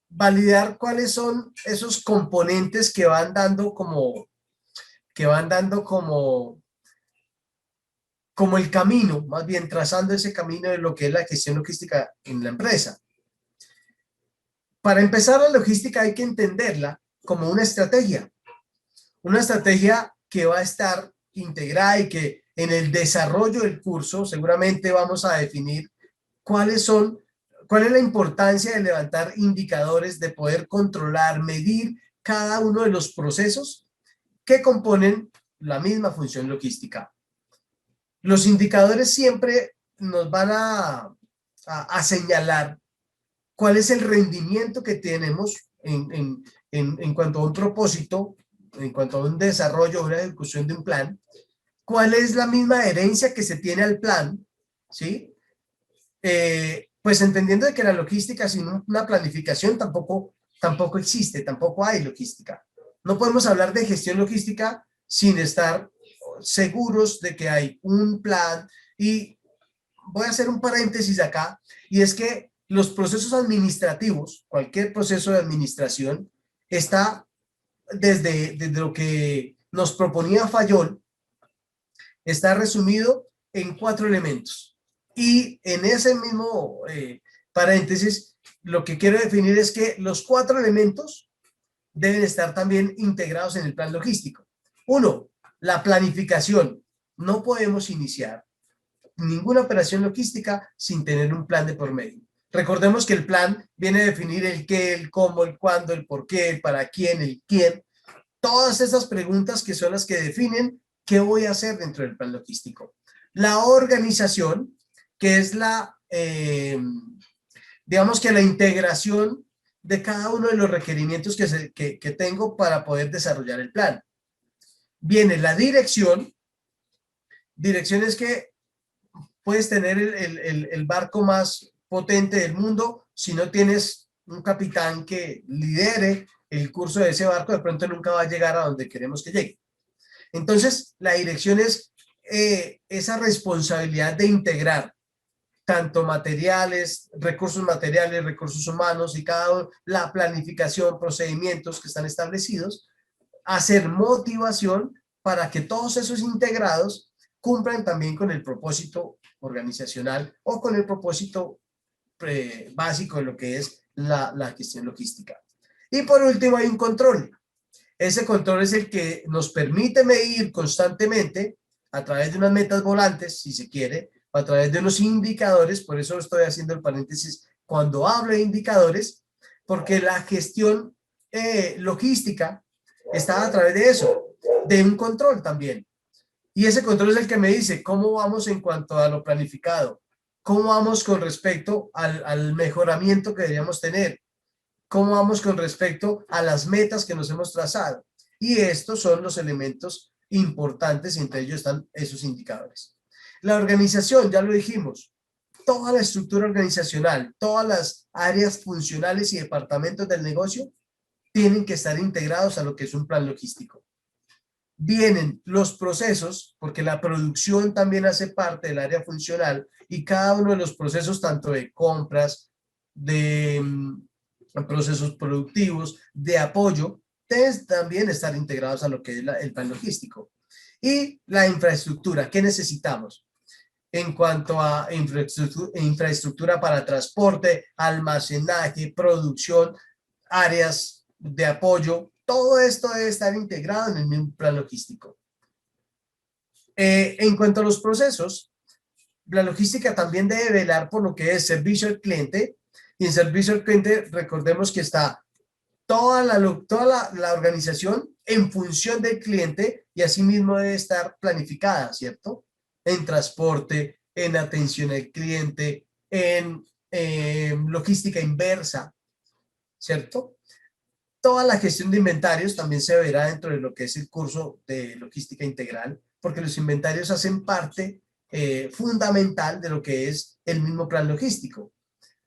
validar cuáles son esos componentes que van dando como el camino, más bien trazando ese camino de lo que es la gestión logística en la empresa. Para empezar, la logística hay que entenderla como una estrategia que va a estar integrada y que en el desarrollo del curso seguramente vamos a definir cuál es la importancia de levantar indicadores, de poder controlar, medir cada uno de los procesos que componen la misma función logística. Los indicadores siempre nos van a señalar cuál es el rendimiento que tenemos en cuanto a un propósito, en cuanto a un desarrollo, una ejecución de un plan, cuál es la misma herencia que se tiene al plan, ¿sí? Pues entendiendo de que la logística sin una planificación tampoco existe, tampoco hay logística. No podemos hablar de gestión logística sin estar seguros de que hay un plan. Y voy a hacer un paréntesis acá, y es que los procesos administrativos, cualquier proceso de administración, está desde lo que nos proponía Fayol, está resumido en 4 elementos. Y en ese mismo paréntesis, lo que quiero definir es que los 4 elementos deben estar también integrados en el plan logístico. 1, la planificación. No podemos iniciar ninguna operación logística sin tener un plan de por medio. Recordemos que el plan viene a definir el qué, el cómo, el cuándo, el por qué, el para quién, el quién. Todas esas preguntas que son las que definen qué voy a hacer dentro del plan logístico. La organización, que es digamos que la integración de cada uno de los requerimientos que tengo para poder desarrollar el plan. Viene la dirección. Dirección es que puedes tener el barco más potente del mundo, si no tienes un capitán que lidere el curso de ese barco, de pronto nunca va a llegar a donde queremos que llegue. Entonces, la dirección es esa responsabilidad de integrar tanto recursos materiales, recursos humanos y la planificación, procedimientos que están establecidos, hacer motivación para que todos esos integrados cumplan también con el propósito organizacional o con el propósito básico de lo que es la gestión logística. Y por último hay un control. Ese control es el que nos permite medir constantemente a través de unas metas volantes, si se quiere, o a través de unos indicadores. Por eso estoy haciendo el paréntesis cuando hablo de indicadores, porque la gestión logística está a través de eso, de un control también. Y ese control es el que me dice cómo vamos en cuanto a lo planificado, cómo vamos con respecto al mejoramiento que deberíamos tener, cómo vamos con respecto a las metas que nos hemos trazado. Y estos son los elementos importantes, y entre ellos están esos indicadores. La organización, ya lo dijimos, toda la estructura organizacional, todas las áreas funcionales y departamentos del negocio tienen que estar integrados a lo que es un plan logístico. Vienen los procesos, porque la producción también hace parte del área funcional, y cada uno de los procesos, tanto de compras, de procesos productivos, de apoyo, deben también estar integrados a lo que es el plan logístico. Y la infraestructura, ¿qué necesitamos? En cuanto a infraestructura para transporte, almacenaje, producción, áreas de apoyo, todo esto debe estar integrado en el mismo plan logístico. En cuanto a los procesos, la logística también debe velar por lo que es servicio al cliente, y en servicio al cliente recordemos que está toda la organización en función del cliente y asimismo debe estar planificada, ¿cierto? En transporte, en atención al cliente, en logística inversa, ¿cierto? Toda la gestión de inventarios también se verá dentro de lo que es el curso de logística integral, porque los inventarios hacen parte fundamental de lo que es el mismo plan logístico.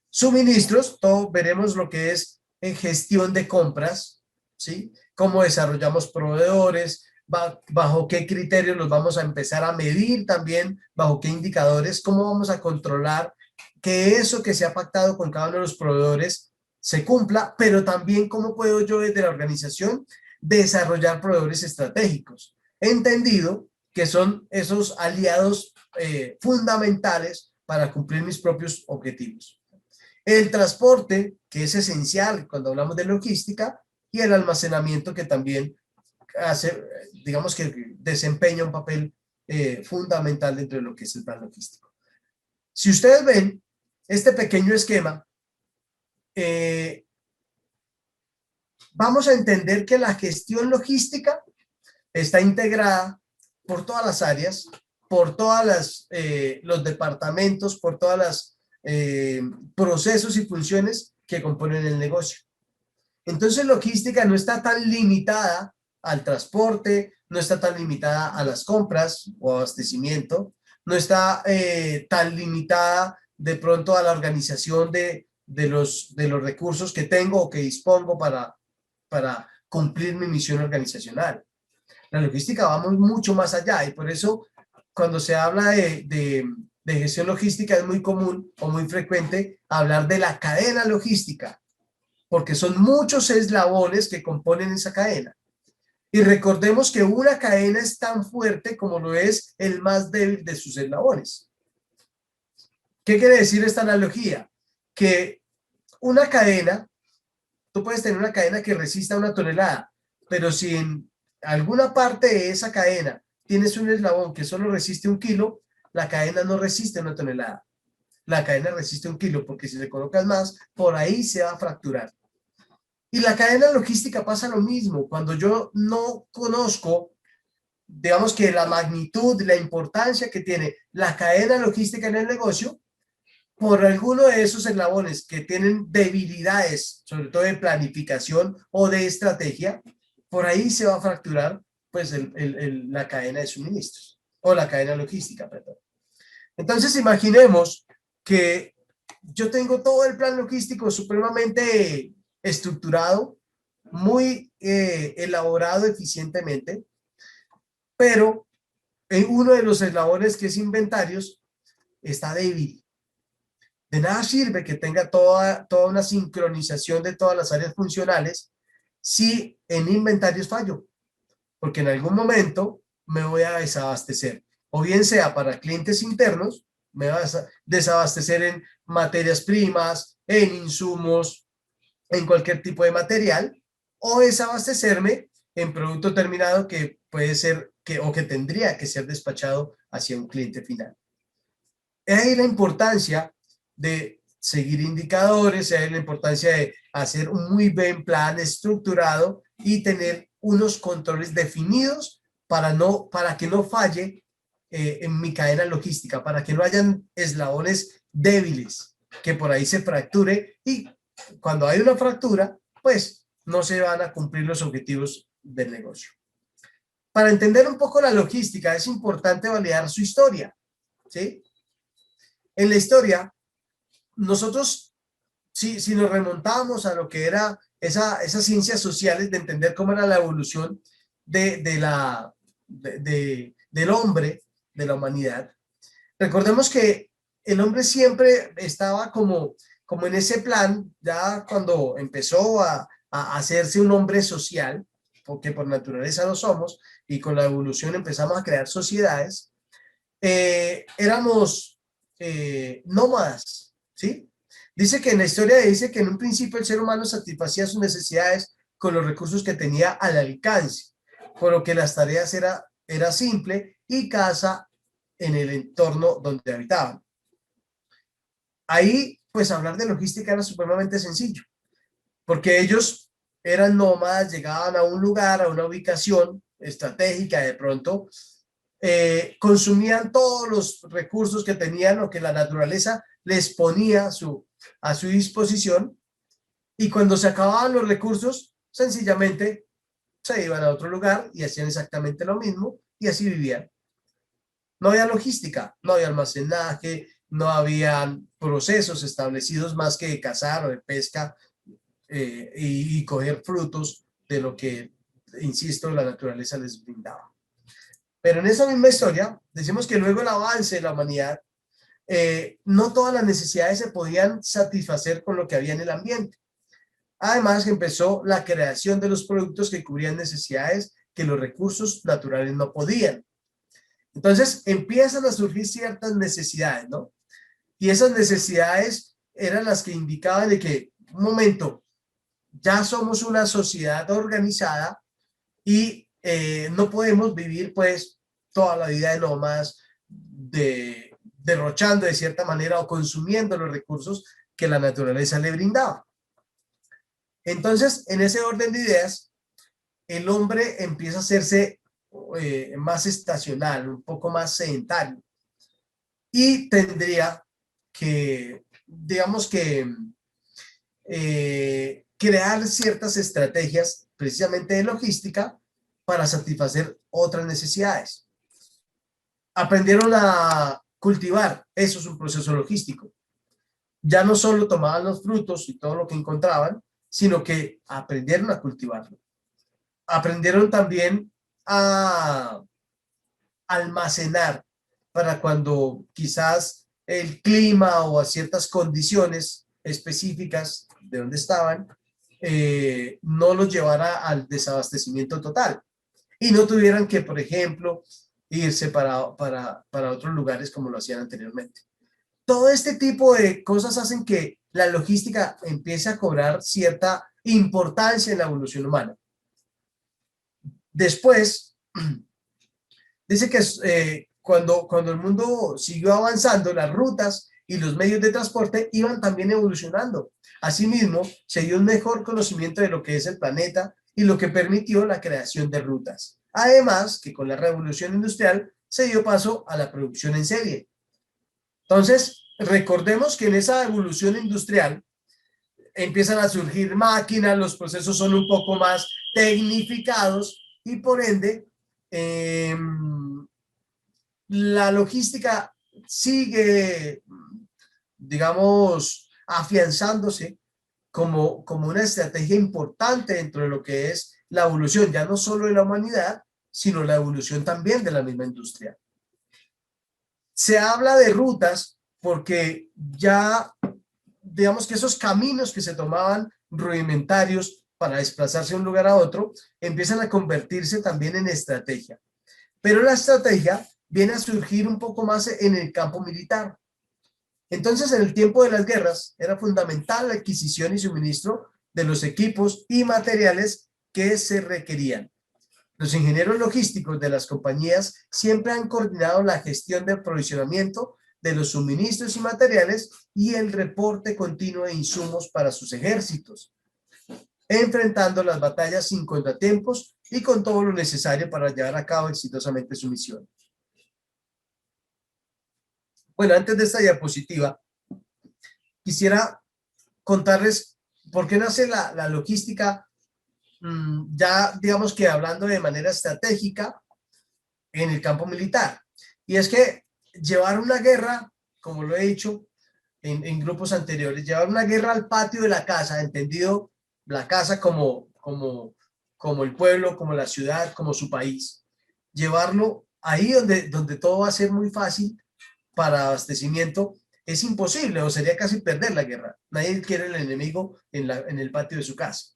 Suministros, todo veremos lo que es gestión de compras, ¿sí? Cómo desarrollamos proveedores, bajo qué criterios los vamos a empezar a medir también, bajo qué indicadores, cómo vamos a controlar que eso que se ha pactado con cada uno de los proveedores se cumpla, pero también cómo puedo yo desde la organización desarrollar proveedores estratégicos, entendido que son esos aliados fundamentales para cumplir mis propios objetivos. El transporte, que es esencial cuando hablamos de logística, y el almacenamiento, que también hace, digamos que desempeña un papel fundamental dentro de lo que es el plan logístico. Si ustedes ven este pequeño esquema, vamos a entender que la gestión logística está integrada por todas las áreas, por todas los departamentos, por todas las procesos y funciones que componen el negocio. Entonces, logística no está tan limitada al transporte, no está tan limitada a las compras o abastecimiento, no está tan limitada de pronto a la organización de los recursos que tengo o que dispongo para cumplir mi misión organizacional. La logística va mucho más allá, y por eso cuando se habla de gestión logística es muy común o muy frecuente hablar de la cadena logística, porque son muchos eslabones que componen esa cadena. Y recordemos que una cadena es tan fuerte como lo es el más débil de sus eslabones. ¿Qué quiere decir esta analogía? Que una cadena, tú puedes tener una cadena que resista 1 tonelada, pero si en alguna parte de esa cadena tienes un eslabón que solo resiste 1 kilo, la cadena no resiste 1 tonelada. La cadena resiste 1 kilo, porque si le colocas más, por ahí se va a fracturar. Y la cadena logística pasa lo mismo. Cuando yo no conozco, digamos que la magnitud, la importancia que tiene la cadena logística en el negocio, por alguno de esos eslabones que tienen debilidades, sobre todo de planificación o de estrategia, por ahí se va a fracturar pues la cadena de suministros o la cadena logística, perdón. Entonces imaginemos que yo tengo todo el plan logístico supremamente estructurado, muy elaborado eficientemente, pero en uno de los eslabones, que es inventarios, está débil. De nada sirve que tenga toda una sincronización de todas las áreas funcionales si en inventarios fallo, porque en algún momento me voy a desabastecer, o bien sea para clientes internos, me va a desabastecer en materias primas, en insumos, en cualquier tipo de material, o desabastecerme en producto terminado que puede ser o que tendría que ser despachado hacia un cliente final. Es ahí la importancia de seguir indicadores, es ahí la importancia de hacer un muy buen plan estructurado y tener unos controles definidos para que no falle en mi cadena logística, para que no hayan eslabones débiles, que por ahí se fracture, y cuando hay una fractura, pues no se van a cumplir los objetivos del negocio. Para entender un poco la logística es importante validar su historia, ¿sí? En la historia, nosotros, si nos remontamos a lo que era esas ciencias sociales de entender cómo era la evolución del hombre, de la humanidad, recordemos que el hombre siempre estaba como como en ese plan, ya cuando empezó a hacerse un hombre social, porque por naturaleza lo somos, y con la evolución empezamos a crear sociedades, éramos nómadas, ¿sí? Dice que en la historia dice que en un principio el ser humano satisfacía sus necesidades con los recursos que tenía al alcance, por lo que las tareas era simple y caza en el entorno donde habitaban. Ahí, pues hablar de logística era supremamente sencillo, porque ellos eran nómadas, llegaban a un lugar, a una ubicación estratégica, de pronto consumían todos los recursos que tenían o que la naturaleza les ponía a su disposición, y cuando se acababan los recursos, sencillamente se iban a otro lugar y hacían exactamente lo mismo y así vivían. No había logística, no había almacenaje, no había procesos establecidos más que de cazar o de pesca y coger frutos de lo que, insisto, la naturaleza les brindaba. Pero en esa misma historia, decimos que luego el avance de la humanidad, no todas las necesidades se podían satisfacer con lo que había en el ambiente. Además, empezó la creación de los productos que cubrían necesidades que los recursos naturales no podían. Entonces, empiezan a surgir ciertas necesidades, ¿no? Y esas necesidades eran las que indicaban de que, un momento, ya somos una sociedad organizada y no podemos vivir, pues, toda la vida de nómadas, derrochando de cierta manera o consumiendo los recursos que la naturaleza le brindaba. Entonces, en ese orden de ideas, el hombre empieza a hacerse más estacional, un poco más sedentario, y tendría que, digamos que, crear ciertas estrategias precisamente de logística para satisfacer otras necesidades. Aprendieron a cultivar, eso es un proceso logístico. Ya no solo tomaban los frutos y todo lo que encontraban, sino que aprendieron a cultivarlo. Aprendieron también a almacenar para cuando quizás el clima o a ciertas condiciones específicas de donde estaban no los llevara al desabastecimiento total y no tuvieran que, por ejemplo, irse para otros lugares como lo hacían anteriormente. Todo este tipo de cosas hacen que la logística empiece a cobrar cierta importancia en la evolución humana. Después, dice que cuando el mundo siguió avanzando, las rutas y los medios de transporte iban también evolucionando. Asimismo, se dio un mejor conocimiento de lo que es el planeta y lo que permitió la creación de rutas. Además, que con la revolución industrial se dio paso a la producción en serie. Entonces, recordemos que en esa evolución industrial empiezan a surgir máquinas, los procesos son un poco más tecnificados y por ende la logística sigue, digamos, afianzándose como una estrategia importante dentro de lo que es la evolución, ya no solo de la humanidad, sino la evolución también de la misma industria. Se habla de rutas porque ya, digamos que esos caminos que se tomaban rudimentarios para desplazarse de un lugar a otro, empiezan a convertirse también en estrategia. Pero la estrategia viene a surgir un poco más en el campo militar. Entonces, en el tiempo de las guerras, era fundamental la adquisición y suministro de los equipos y materiales que se requerían. Los ingenieros logísticos de las compañías siempre han coordinado la gestión del aprovisionamiento de los suministros y materiales y el reporte continuo de insumos para sus ejércitos, enfrentando las batallas sin contratiempos y con todo lo necesario para llevar a cabo exitosamente su misión. Bueno, antes de esta diapositiva, quisiera contarles por qué nace la logística, ya digamos que hablando de manera estratégica en el campo militar. Y es que llevar una guerra, como lo he dicho en grupos anteriores, llevar una guerra al patio de la casa, entendido la casa como el pueblo, como la ciudad, como su país, llevarlo ahí donde todo va a ser muy fácil para abastecimiento, es imposible o sería casi perder la guerra. Nadie quiere el enemigo en el patio de su casa.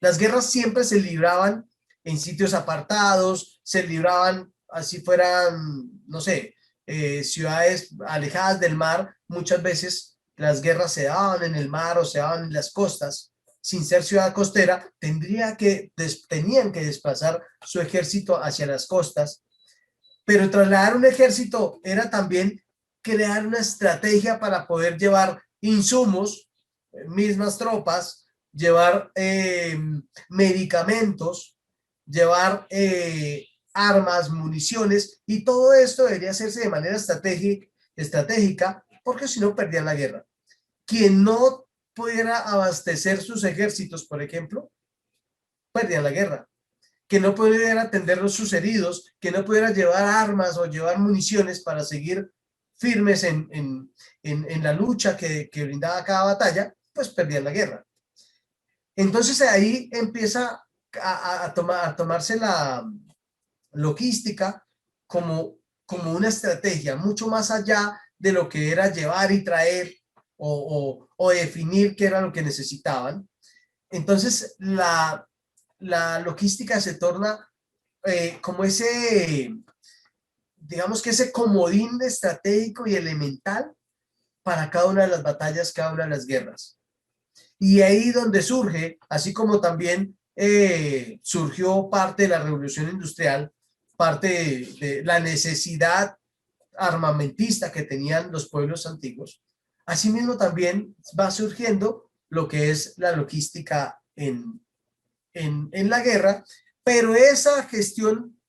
Las guerras siempre se libraban en sitios apartados, se libraban así fueran, no sé, ciudades alejadas del mar. Muchas veces las guerras se daban en el mar o se daban en las costas. Sin ser ciudad costera, tenían que desplazar su ejército hacia las costas. Pero trasladar un ejército era también crear una estrategia para poder llevar insumos, mismas tropas, llevar medicamentos, llevar armas, municiones, y todo esto debería hacerse de manera estratégica, porque si no perdían la guerra. Quien no pudiera abastecer sus ejércitos, por ejemplo, perdían la guerra. Que no pudiera atender sus heridos, que no pudiera llevar armas o llevar municiones para seguir firmes en la lucha que brindaba cada batalla, pues perdían la guerra. Entonces ahí empieza a tomarse la logística como una estrategia, mucho más allá de lo que era llevar y traer o definir qué era lo que necesitaban. Entonces la logística se torna como ese, digamos que ese comodín estratégico y elemental para cada una de las batallas, cada una de las guerras. Y ahí donde surge, así como también surgió parte de la revolución industrial, parte de la necesidad armamentista que tenían los pueblos antiguos, asimismo también va surgiendo lo que es la logística en la guerra, pero esa gestión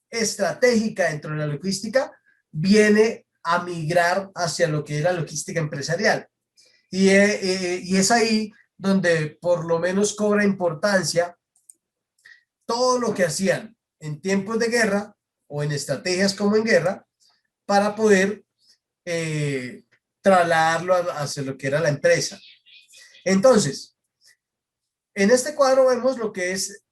estratégica dentro de la logística viene a migrar hacia lo que es la logística empresarial. Y es ahí donde por lo menos cobra importancia todo lo que hacían en tiempos de guerra o en estrategias como en guerra para poder trasladarlo hacia lo que era la empresa. Entonces, en este cuadro vemos lo que es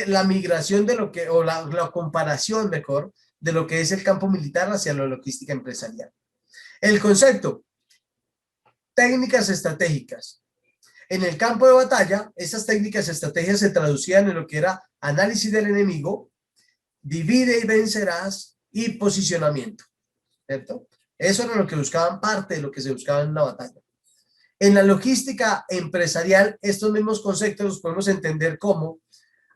la migración de lo que, o la comparación mejor, de lo que es el campo militar hacia la logística empresarial. El concepto, técnicas estratégicas. En el campo de batalla, esas técnicas estrategias se traducían en lo que era análisis del enemigo, divide y vencerás y posicionamiento, ¿cierto? Eso era lo que buscaban, parte de lo que se buscaba en la batalla. En la logística empresarial, estos mismos conceptos los podemos entender como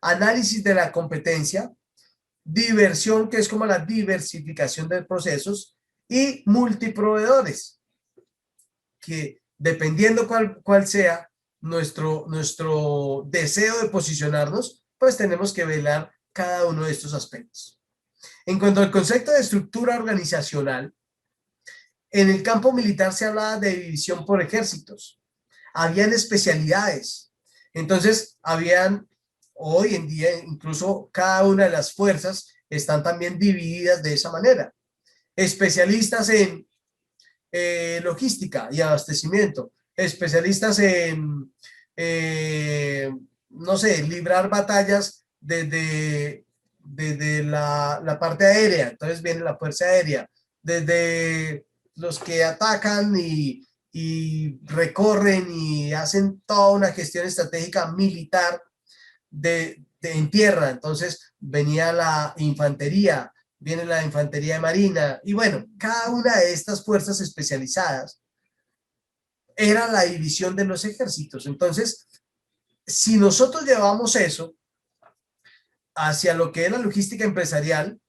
análisis de la competencia, diversión, que es como la diversificación de procesos, y multiproveedores, que dependiendo cuál sea nuestro deseo de posicionarnos, pues tenemos que velar cada uno de estos aspectos. En cuanto al concepto de estructura organizacional, en el campo militar se hablaba de división por ejércitos. Habían especialidades. Entonces, hoy en día, incluso cada una de las fuerzas están también divididas de esa manera. Especialistas en logística y abastecimiento. Especialistas en, no sé, librar batallas desde la parte aérea. Entonces viene la fuerza aérea. Desde los que atacan y recorren y hacen toda una gestión estratégica militar en tierra. Entonces venía la infantería, viene la infantería de marina, y bueno, cada una de estas fuerzas especializadas era la división de los ejércitos. Entonces, si nosotros llevamos eso hacia lo que es la logística empresarial,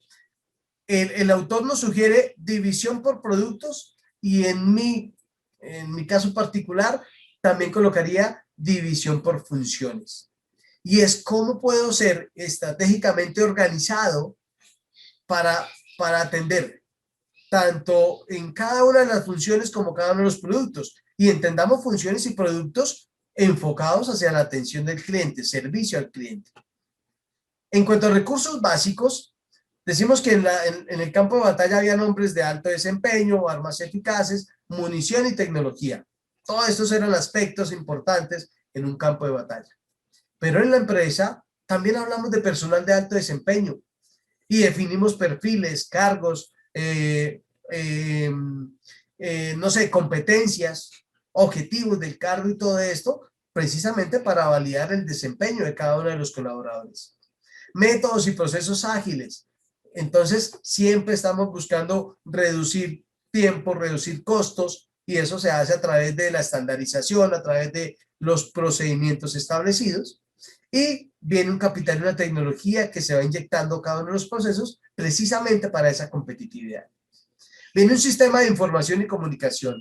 el autor nos sugiere división por productos, y en mi caso particular también colocaría división por funciones. Y es cómo puedo ser estratégicamente organizado para atender tanto en cada una de las funciones como cada uno de los productos. Y entendamos funciones y productos enfocados hacia la atención del cliente, servicio al cliente. En cuanto a recursos básicos, decimos que en el campo de batalla había hombres de alto desempeño, armas eficaces, munición y tecnología. Todos estos eran aspectos importantes en un campo de batalla. Pero en la empresa también hablamos de personal de alto desempeño y definimos perfiles, cargos, no sé, competencias, objetivos del cargo y todo esto, precisamente para validar el desempeño de cada uno de los colaboradores. Métodos y procesos ágiles. Entonces, siempre estamos buscando reducir tiempo, reducir costos, y eso se hace a través de la estandarización, a través de los procedimientos establecidos. Y viene un capital y una tecnología que se va inyectando cada uno de los procesos precisamente para esa competitividad. Viene un sistema de información y comunicación.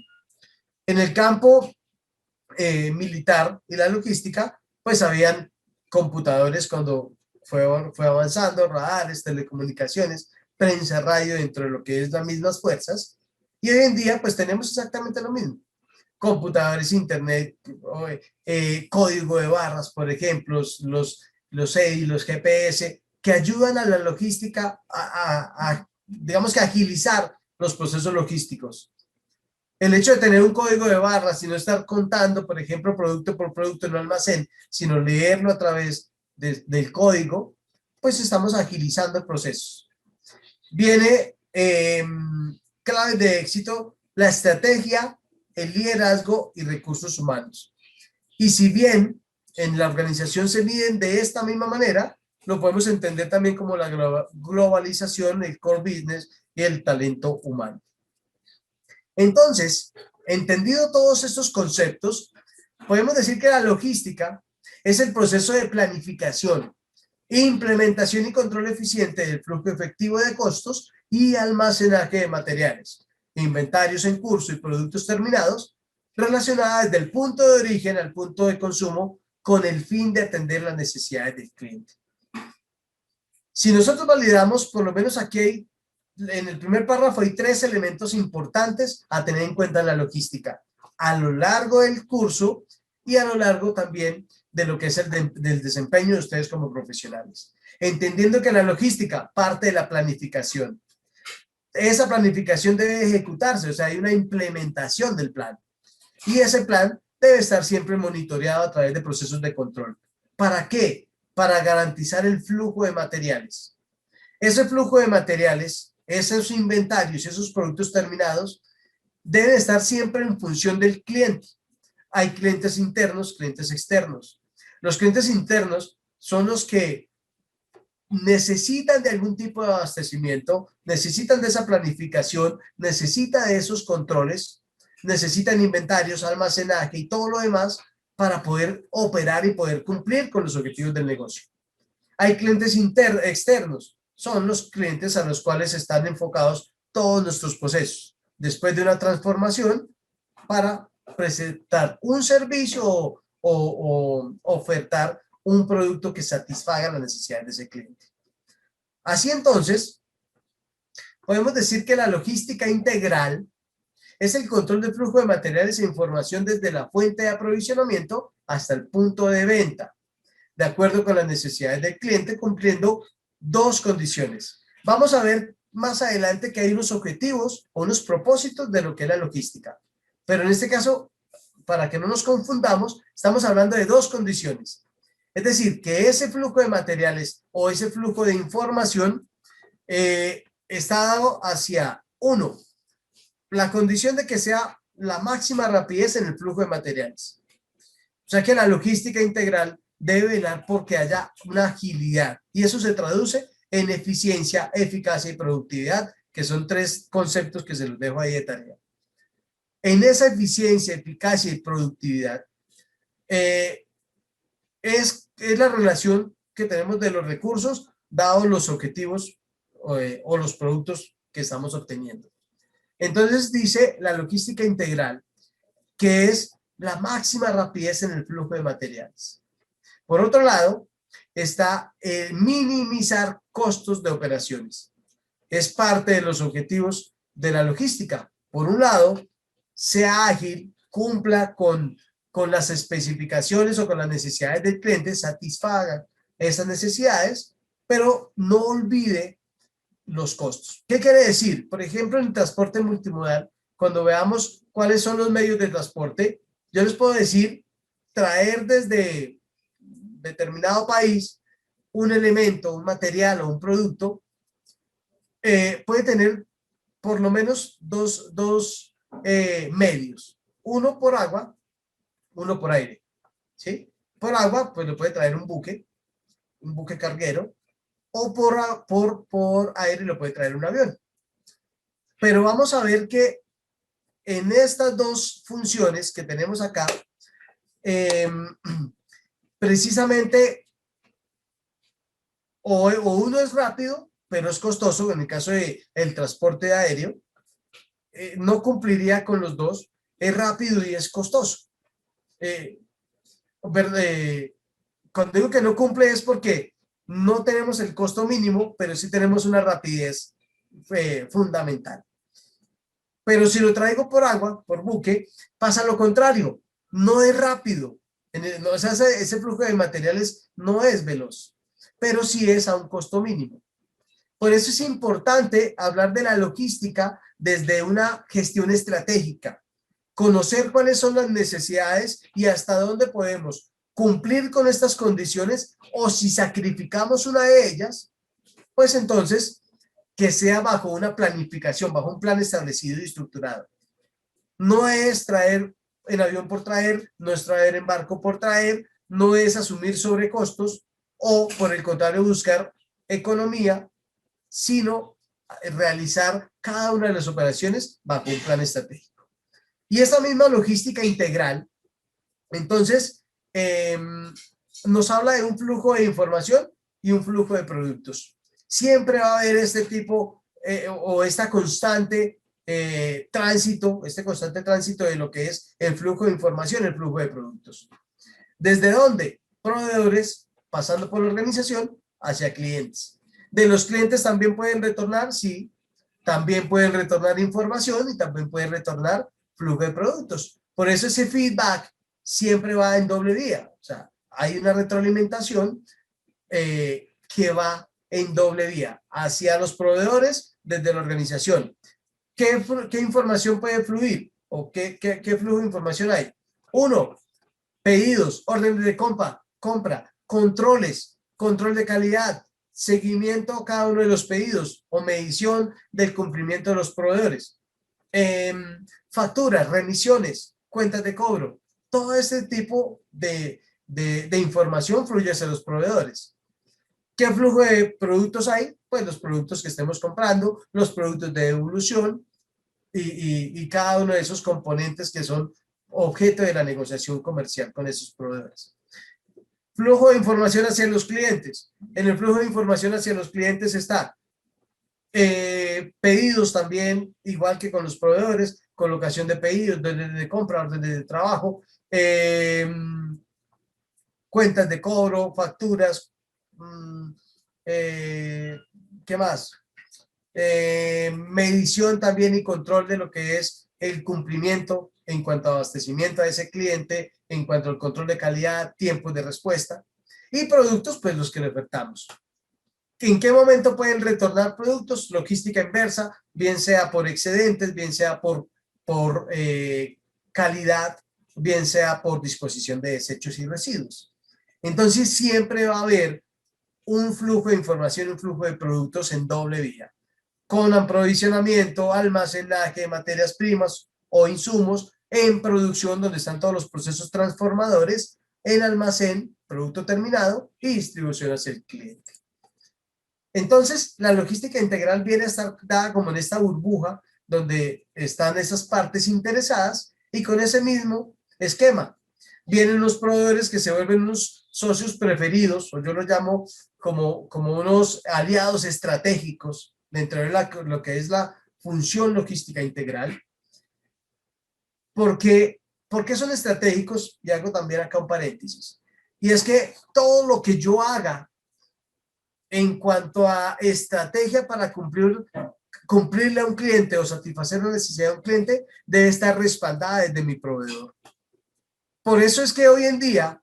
En el campo militar y la logística, pues habían computadores cuando fue avanzando, radares, telecomunicaciones, prensa, radio, dentro de lo que es las mismas fuerzas. Y hoy en día, pues tenemos exactamente lo mismo. Computadores, internet, código de barras, por ejemplo, los EI, los GPS, que ayudan a la logística digamos que agilizar los procesos logísticos. El hecho de tener un código de barras y no estar contando, por ejemplo, producto por producto en un almacén, sino leerlo a través del código, pues estamos agilizando el proceso. Viene claves de éxito, la estrategia, el liderazgo y recursos humanos. Y si bien en la organización se miden de esta misma manera, lo podemos entender también como la globalización, el core business y el talento humano. Entonces, entendido todos estos conceptos, podemos decir que la logística es el proceso de planificación, implementación y control eficiente del flujo efectivo de costos y almacenaje de materiales, inventarios en curso y productos terminados, relacionada desde el punto de origen al punto de consumo con el fin de atender las necesidades del cliente. Si nosotros validamos, por lo menos aquí hay, en el primer párrafo hay 3 elementos importantes a tener en cuenta en la logística, a lo largo del curso y a lo largo también de lo que es del desempeño de ustedes como profesionales. Entendiendo que la logística parte de la planificación. Esa planificación debe ejecutarse, o sea, hay una implementación del plan. Y ese plan debe estar siempre monitoreado a través de procesos de control. ¿Para qué? Para garantizar el flujo de materiales. Ese flujo de materiales, esos inventarios, esos productos terminados, deben estar siempre en función del cliente. Hay clientes internos, clientes externos. Los clientes internos son los que necesitan de algún tipo de abastecimiento, necesitan de esa planificación, necesitan de esos controles, necesitan inventarios, almacenaje y todo lo demás para poder operar y poder cumplir con los objetivos del negocio. Hay clientes externos, son los clientes a los cuales están enfocados todos nuestros procesos. Después de una transformación, para presentar un servicio o ofertar un producto que satisfaga las necesidades de ese cliente. Así entonces, podemos decir que la logística integral es el control del flujo de materiales e información desde la fuente de aprovisionamiento hasta el punto de venta, de acuerdo con las necesidades del cliente, cumpliendo 2 condiciones. Vamos a ver más adelante que hay unos objetivos o unos propósitos de lo que es la logística. Pero en este caso, para que no nos confundamos, estamos hablando de 2 condiciones. Es decir, que ese flujo de materiales o ese flujo de información está dado hacia, 1, la condición de que sea la máxima rapidez en el flujo de materiales. O sea que la logística integral debe velar porque haya una agilidad y eso se traduce en eficiencia, eficacia y productividad, que son 3 conceptos que se los dejo ahí de tarea. En esa eficiencia, eficacia y productividad es la relación que tenemos de los recursos dados los objetivos o los productos que estamos obteniendo. Entonces dice la logística integral que es la máxima rapidez en el flujo de materiales. Por otro lado, está minimizar costos de operaciones. Es parte de los objetivos de la logística. Por un lado, sea ágil, cumpla con las especificaciones o con las necesidades del cliente, satisfaga esas necesidades, pero no olvide los costos. ¿Qué quiere decir? Por ejemplo, en el transporte multimodal, cuando veamos cuáles son los medios de transporte, yo les puedo decir, traer desde determinado país un elemento, un material o un producto, puede tener por lo menos dos medios, uno por agua, uno por aire, ¿sí? Por agua, pues lo puede traer un buque carguero, o por aire lo puede traer un avión. Pero vamos a ver que en estas dos funciones que tenemos acá, precisamente, o uno es rápido, pero es costoso, en el caso del transporte aéreo, no cumpliría con los dos, es rápido y es costoso. Cuando digo que no cumple es porque no tenemos el costo mínimo, pero sí tenemos una rapidez fundamental. Pero si lo traigo por agua, por buque, pasa lo contrario, no es rápido. O sea, ese flujo de materiales no es veloz, pero sí es a un costo mínimo. Por eso es importante hablar de la logística desde una gestión estratégica, conocer cuáles son las necesidades y hasta dónde podemos cumplir con estas condiciones, o si sacrificamos una de ellas, pues entonces que sea bajo una planificación, bajo un plan establecido y estructurado. No es traer en avión por traer, no es traer en barco por traer, no es asumir sobrecostos o por el contrario buscar economía, sino realizar cada una de las operaciones bajo un plan estratégico. Y esta misma logística integral, entonces, nos habla de un flujo de información y un flujo de productos. Siempre va a haber este tipo o esta constante tránsito, de lo que es el flujo de información, el flujo de productos. ¿Desde dónde? Proveedores, pasando por la organización, hacia clientes. De los clientes también pueden retornar, sí, también pueden retornar información y también pueden retornar flujo de productos. Por eso ese feedback siempre va en doble vía. O sea, hay una retroalimentación que va en doble vía hacia los proveedores desde la organización. ¿Qué información puede fluir? ¿O qué flujo de información hay? Uno, pedidos, órdenes de compra, controles, control de calidad, seguimiento a cada uno de los pedidos o medición del cumplimiento de los proveedores. Facturas, remisiones, cuentas de cobro. Todo este tipo de información fluye hacia los proveedores. ¿Qué flujo de productos hay? Pues los productos que estemos comprando, los productos de devolución y cada uno de esos componentes que son objeto de la negociación comercial con esos proveedores. Flujo de información hacia los clientes. En el flujo de información hacia los clientes está pedidos también, igual que con los proveedores, colocación de pedidos, órdenes de compra, órdenes de trabajo, cuentas de cobro, facturas, ¿qué más? Medición también y control de lo que es el cumplimiento en cuanto a abastecimiento a ese cliente, en cuanto al control de calidad, tiempos de respuesta, y productos, pues los que le ofertamos. ¿En qué momento pueden retornar productos? Logística inversa, bien sea por excedentes, bien sea por calidad, bien sea por disposición de desechos y residuos. Entonces siempre va a haber un flujo de información, un flujo de productos en doble vía, con aprovisionamiento, almacenaje, materias primas o insumos en producción, donde están todos los procesos transformadores, en almacén, producto terminado y distribución hacia el cliente. Entonces, la logística integral viene a estar dada como en esta burbuja donde están esas partes interesadas, y con ese mismo esquema vienen los proveedores que se vuelven unos socios preferidos, o yo los llamo como unos aliados estratégicos dentro de lo que es la función logística integral. ¿Por qué son estratégicos? Y hago también acá un paréntesis. Y es que todo lo que yo haga en cuanto a estrategia para cumplirle a un cliente o satisfacer la necesidad de un cliente debe estar respaldada desde mi proveedor. Por eso es que hoy en día,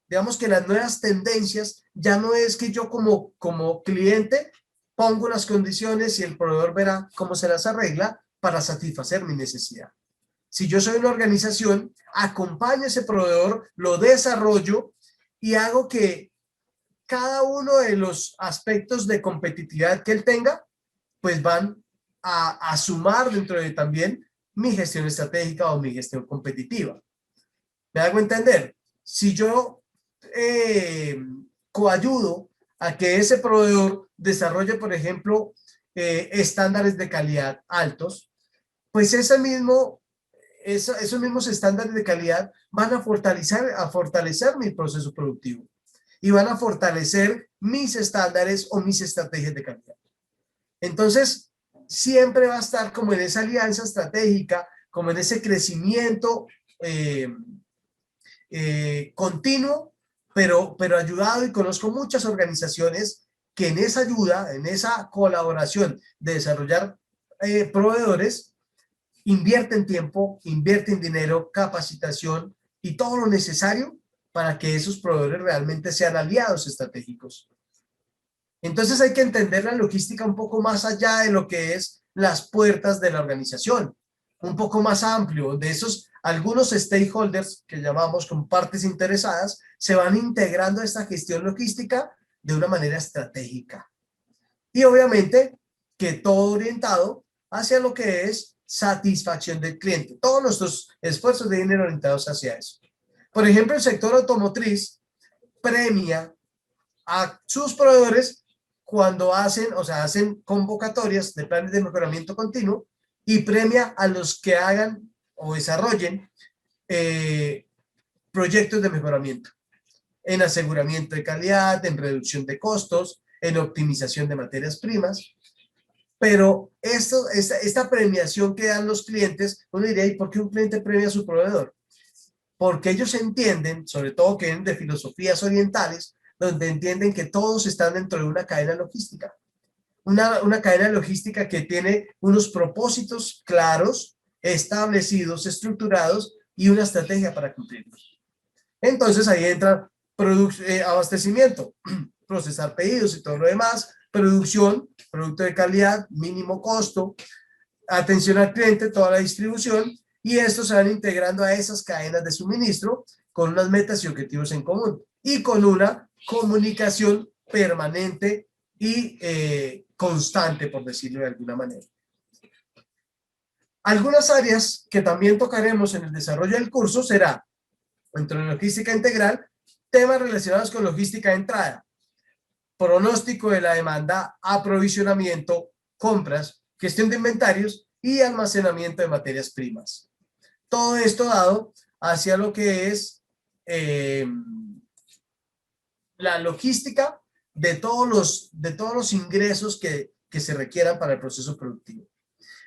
digamos que las nuevas tendencias ya no es que yo como cliente pongo las condiciones y el proveedor verá cómo se las arregla para satisfacer mi necesidad. Si yo soy una organización, acompaño a ese proveedor, lo desarrollo y hago que cada uno de los aspectos de competitividad que él tenga, pues van a sumar dentro de también mi gestión estratégica o mi gestión competitiva. ¿Me hago entender? Si yo coayudo a que ese proveedor desarrolle, por ejemplo, estándares de calidad altos, pues esos mismos estándares de calidad van a fortalecer mi proceso productivo y van a fortalecer mis estándares o mis estrategias de calidad. Entonces, siempre va a estar como en esa alianza estratégica, como en ese crecimiento continuo, pero ayudado, y conozco muchas organizaciones que en esa ayuda, en esa colaboración de desarrollar proveedores, invierten tiempo, invierten dinero, capacitación y todo lo necesario para que esos proveedores realmente sean aliados estratégicos. Entonces hay que entender la logística un poco más allá de lo que es las puertas de la organización, un poco más amplio, de esos algunos stakeholders que llamamos como partes interesadas, se van integrando a esta gestión logística de una manera estratégica. Y obviamente que todo orientado hacia lo que es satisfacción del cliente. Todos nuestros esfuerzos deben ir orientados hacia eso. Por ejemplo, el sector automotriz premia a sus proveedores cuando hacen convocatorias de planes de mejoramiento continuo y premia a los que hagan o desarrollen proyectos de mejoramiento en aseguramiento de calidad, en reducción de costos, en optimización de materias primas. Pero esta premiación que dan los clientes, uno diría, ¿y por qué un cliente premia a su proveedor? Porque ellos entienden, sobre todo que vienen de filosofías orientales, donde entienden que todos están dentro de una cadena logística. Una cadena logística que tiene unos propósitos claros, establecidos, estructurados y una estrategia para cumplirlos. Entonces ahí entra abastecimiento, procesar pedidos y todo lo demás, producción, producto de calidad, mínimo costo, atención al cliente, toda la distribución, y estos se van integrando a esas cadenas de suministro con unas metas y objetivos en común y con una comunicación permanente y constante, por decirlo de alguna manera. Algunas áreas que también tocaremos en el desarrollo del curso será, dentro de logística integral, temas relacionados con logística de entrada, pronóstico de la demanda, aprovisionamiento, compras, gestión de inventarios y almacenamiento de materias primas. Todo esto dado hacia lo que es la logística de todos los ingresos que se requieran para el proceso productivo.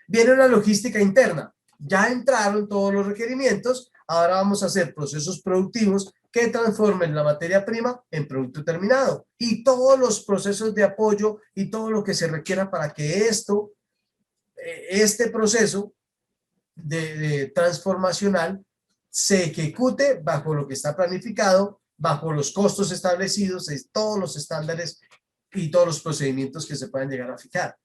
Viene una logística interna. Ya entraron todos los requerimientos, ahora vamos a hacer procesos productivos que transformen la materia prima en producto terminado y todos los procesos de apoyo y todo lo que se requiera para que este proceso de transformacional se ejecute bajo lo que está planificado, bajo los costos establecidos, todos los estándares y todos los procedimientos que se puedan llegar a fijar.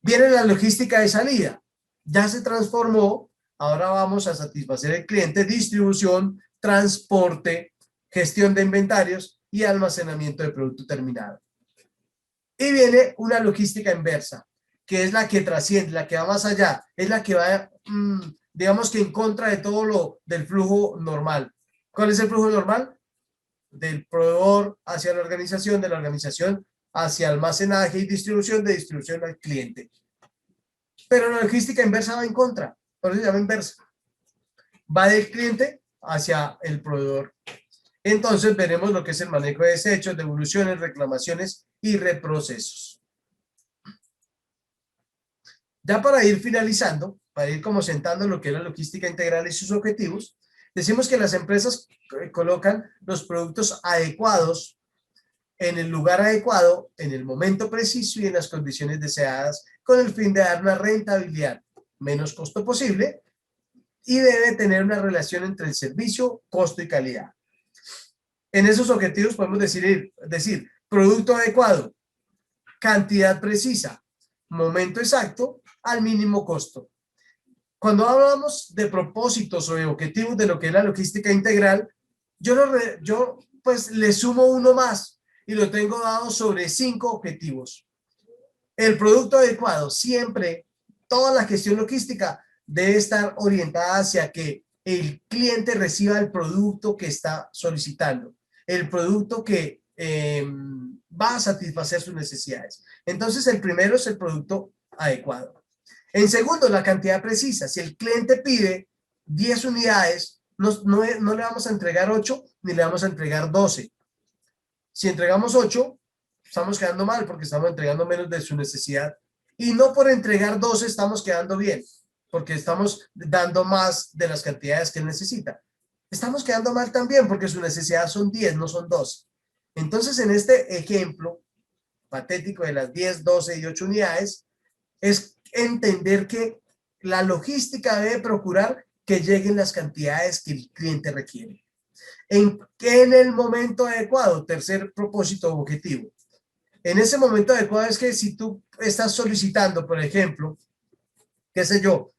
Viene la logística de salida. Ya se transformó, ahora vamos a satisfacer el cliente, distribución, transporte, gestión de inventarios y almacenamiento de producto terminado. Y viene una logística inversa, que es la que trasciende, la que va más allá, es la que va, digamos que en contra de todo del flujo normal. ¿Cuál es el flujo normal? Del proveedor hacia la organización, de la organización hacia almacenaje y distribución, de distribución al cliente. Pero la logística inversa va en contra, por eso se llama inversa. Va del cliente hacia el proveedor. Entonces veremos lo que es el manejo de desechos, devoluciones, reclamaciones y reprocesos. Ya para ir finalizando, para ir como sentando lo que es la logística integral y sus objetivos, decimos que las empresas colocan los productos adecuados en el lugar adecuado, en el momento preciso y en las condiciones deseadas, con el fin de dar una rentabilidad menos costo posible, y debe tener una relación entre el servicio, costo y calidad. En esos objetivos podemos decir producto adecuado, cantidad precisa, momento exacto, al mínimo costo. Cuando hablamos de propósitos o de objetivos de lo que es la logística integral, yo pues le sumo uno más y lo tengo dado sobre 5 objetivos. El producto adecuado, siempre, toda la gestión logística debe estar orientada hacia que el cliente reciba el producto que está solicitando, el producto que va a satisfacer sus necesidades. Entonces, el primero es el producto adecuado. En segundo, la cantidad precisa. Si el cliente pide 10 unidades, no le vamos a entregar 8 ni le vamos a entregar 12. Si entregamos 8, estamos quedando mal porque estamos entregando menos de su necesidad. Y no por entregar 12 estamos quedando bien, porque estamos dando más de las cantidades que él necesita. Estamos quedando mal también porque su necesidad son 10, no son 12. Entonces, en este ejemplo patético de las 10, 12 y 8 unidades, es entender que la logística debe procurar que lleguen las cantidades que el cliente requiere. En el momento adecuado, tercer propósito objetivo. En ese momento adecuado es que si tú estás solicitando, por ejemplo, qué sé yo,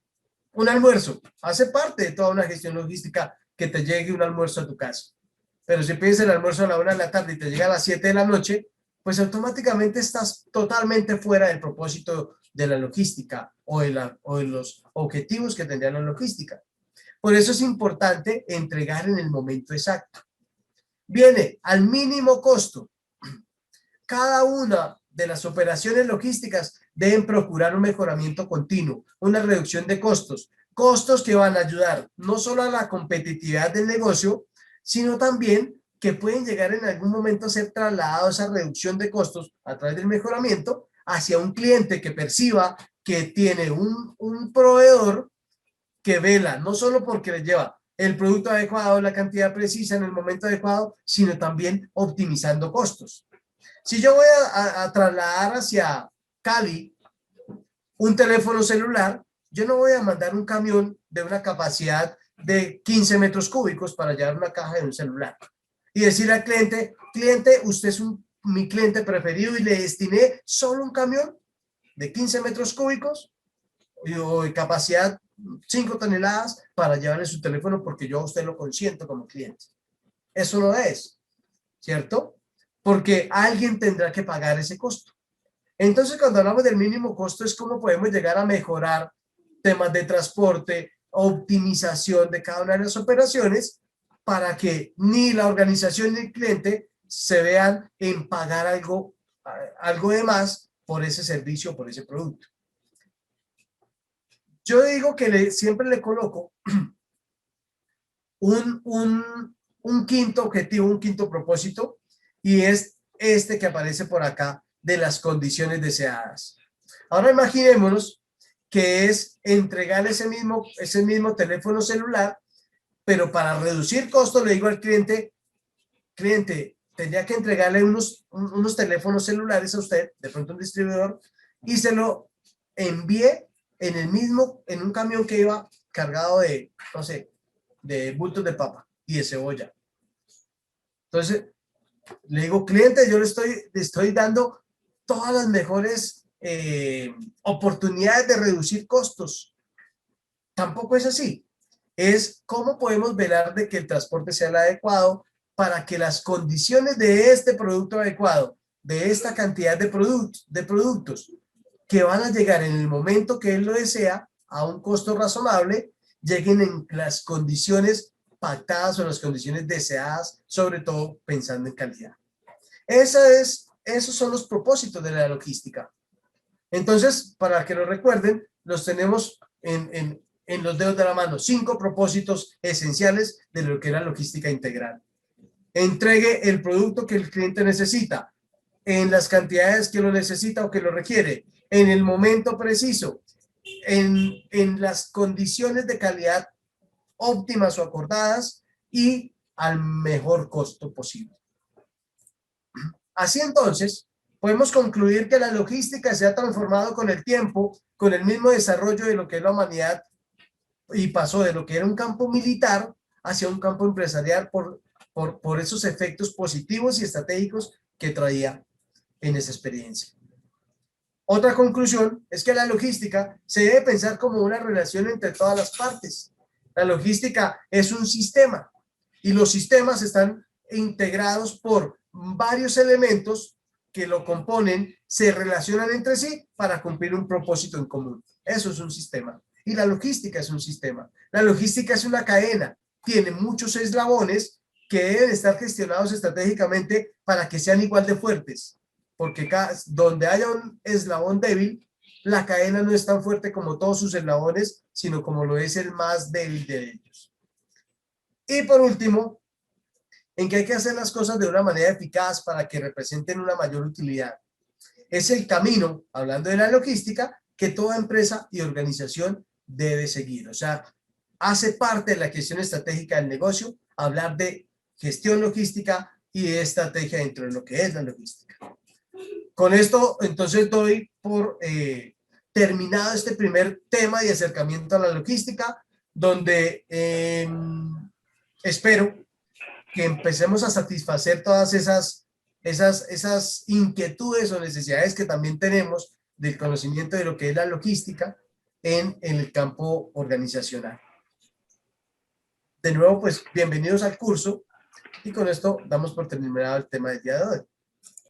un almuerzo, hace parte de toda una gestión logística que te llegue un almuerzo a tu casa. Pero si pides el almuerzo a la 1 de la tarde y te llega a las 7 de la noche, pues automáticamente estás totalmente fuera del propósito de la logística o de los objetivos que tendría la logística. Por eso es importante entregar en el momento exacto. Viene al mínimo costo. Cada una de las operaciones logísticas deben procurar un mejoramiento continuo, una reducción de costos, costos que van a ayudar no solo a la competitividad del negocio, sino también que pueden llegar en algún momento a ser trasladados a reducción de costos a través del mejoramiento hacia un cliente que perciba que tiene un proveedor que vela, no solo porque le lleva el producto adecuado, la cantidad precisa en el momento adecuado, sino también optimizando costos. Si yo voy a trasladar hacia Cali un teléfono celular, yo no voy a mandar un camión de una capacidad de 15 metros cúbicos para llevar una caja de un celular y decirle al cliente, usted es mi cliente preferido y le destiné solo un camión de 15 metros cúbicos o de capacidad 5 toneladas para llevarle su teléfono porque yo a usted lo consiento como cliente. Eso no es, ¿cierto? Porque alguien tendrá que pagar ese costo. Entonces, cuando hablamos del mínimo costo es cómo podemos llegar a mejorar temas de transporte, optimización de cada una de las operaciones para que ni la organización ni el cliente se vean en pagar algo de más por ese servicio, por ese producto. Yo digo que siempre le coloco un quinto objetivo, un quinto propósito, y es este que aparece por acá de las condiciones deseadas. Ahora imaginémonos que es entregar ese mismo teléfono celular, pero para reducir costos le digo al cliente, tendría que entregarle unos teléfonos celulares a usted, de pronto un distribuidor, y se lo envíe en un camión que iba cargado de, no sé, de bultos de papa y de cebolla. Entonces, le digo, cliente, yo le estoy dando todas las mejores oportunidades de reducir costos. Tampoco es así. Es cómo podemos velar de que el transporte sea el adecuado para que las condiciones de este producto adecuado, de esta cantidad de productos que van a llegar en el momento que él lo desea a un costo razonable, lleguen en las condiciones pactadas o las condiciones deseadas, sobre todo pensando en calidad. Esos son los propósitos de la logística. Entonces, para que lo recuerden, los tenemos en los dedos de la mano, 5 propósitos esenciales de lo que es la logística integral. Entregue el producto que el cliente necesita, en las cantidades que lo necesita o que lo requiere, en el momento preciso, en las condiciones de calidad óptimas o acordadas y al mejor costo posible. Así entonces, podemos concluir que la logística se ha transformado con el tiempo, con el mismo desarrollo de lo que es la humanidad y pasó de lo que era un campo militar hacia un campo empresarial por esos efectos positivos y estratégicos que traía en esa experiencia. Otra conclusión es que la logística se debe pensar como una relación entre todas las partes. La logística es un sistema y los sistemas están integrados por varios elementos que lo componen, se relacionan entre sí para cumplir un propósito en común. Eso es un sistema. Y la logística es un sistema. La logística es una cadena, tiene muchos eslabones que deben estar gestionados estratégicamente para que sean igual de fuertes, porque donde haya un eslabón débil, la cadena no es tan fuerte como todos sus eslabones, sino como lo es el más débil de ellos. Y por último, en que hay que hacer las cosas de una manera eficaz para que representen una mayor utilidad. Es el camino, hablando de la logística, que toda empresa y organización debe seguir. O sea, hace parte de la gestión estratégica del negocio hablar de gestión logística y de estrategia dentro de lo que es la logística. Con esto, entonces, doy por terminado este primer tema de acercamiento a la logística, donde espero que empecemos a satisfacer todas esas inquietudes o necesidades que también tenemos del conocimiento de lo que es la logística en el campo organizacional. De nuevo, pues, bienvenidos al curso y con esto damos por terminado el tema del día de hoy.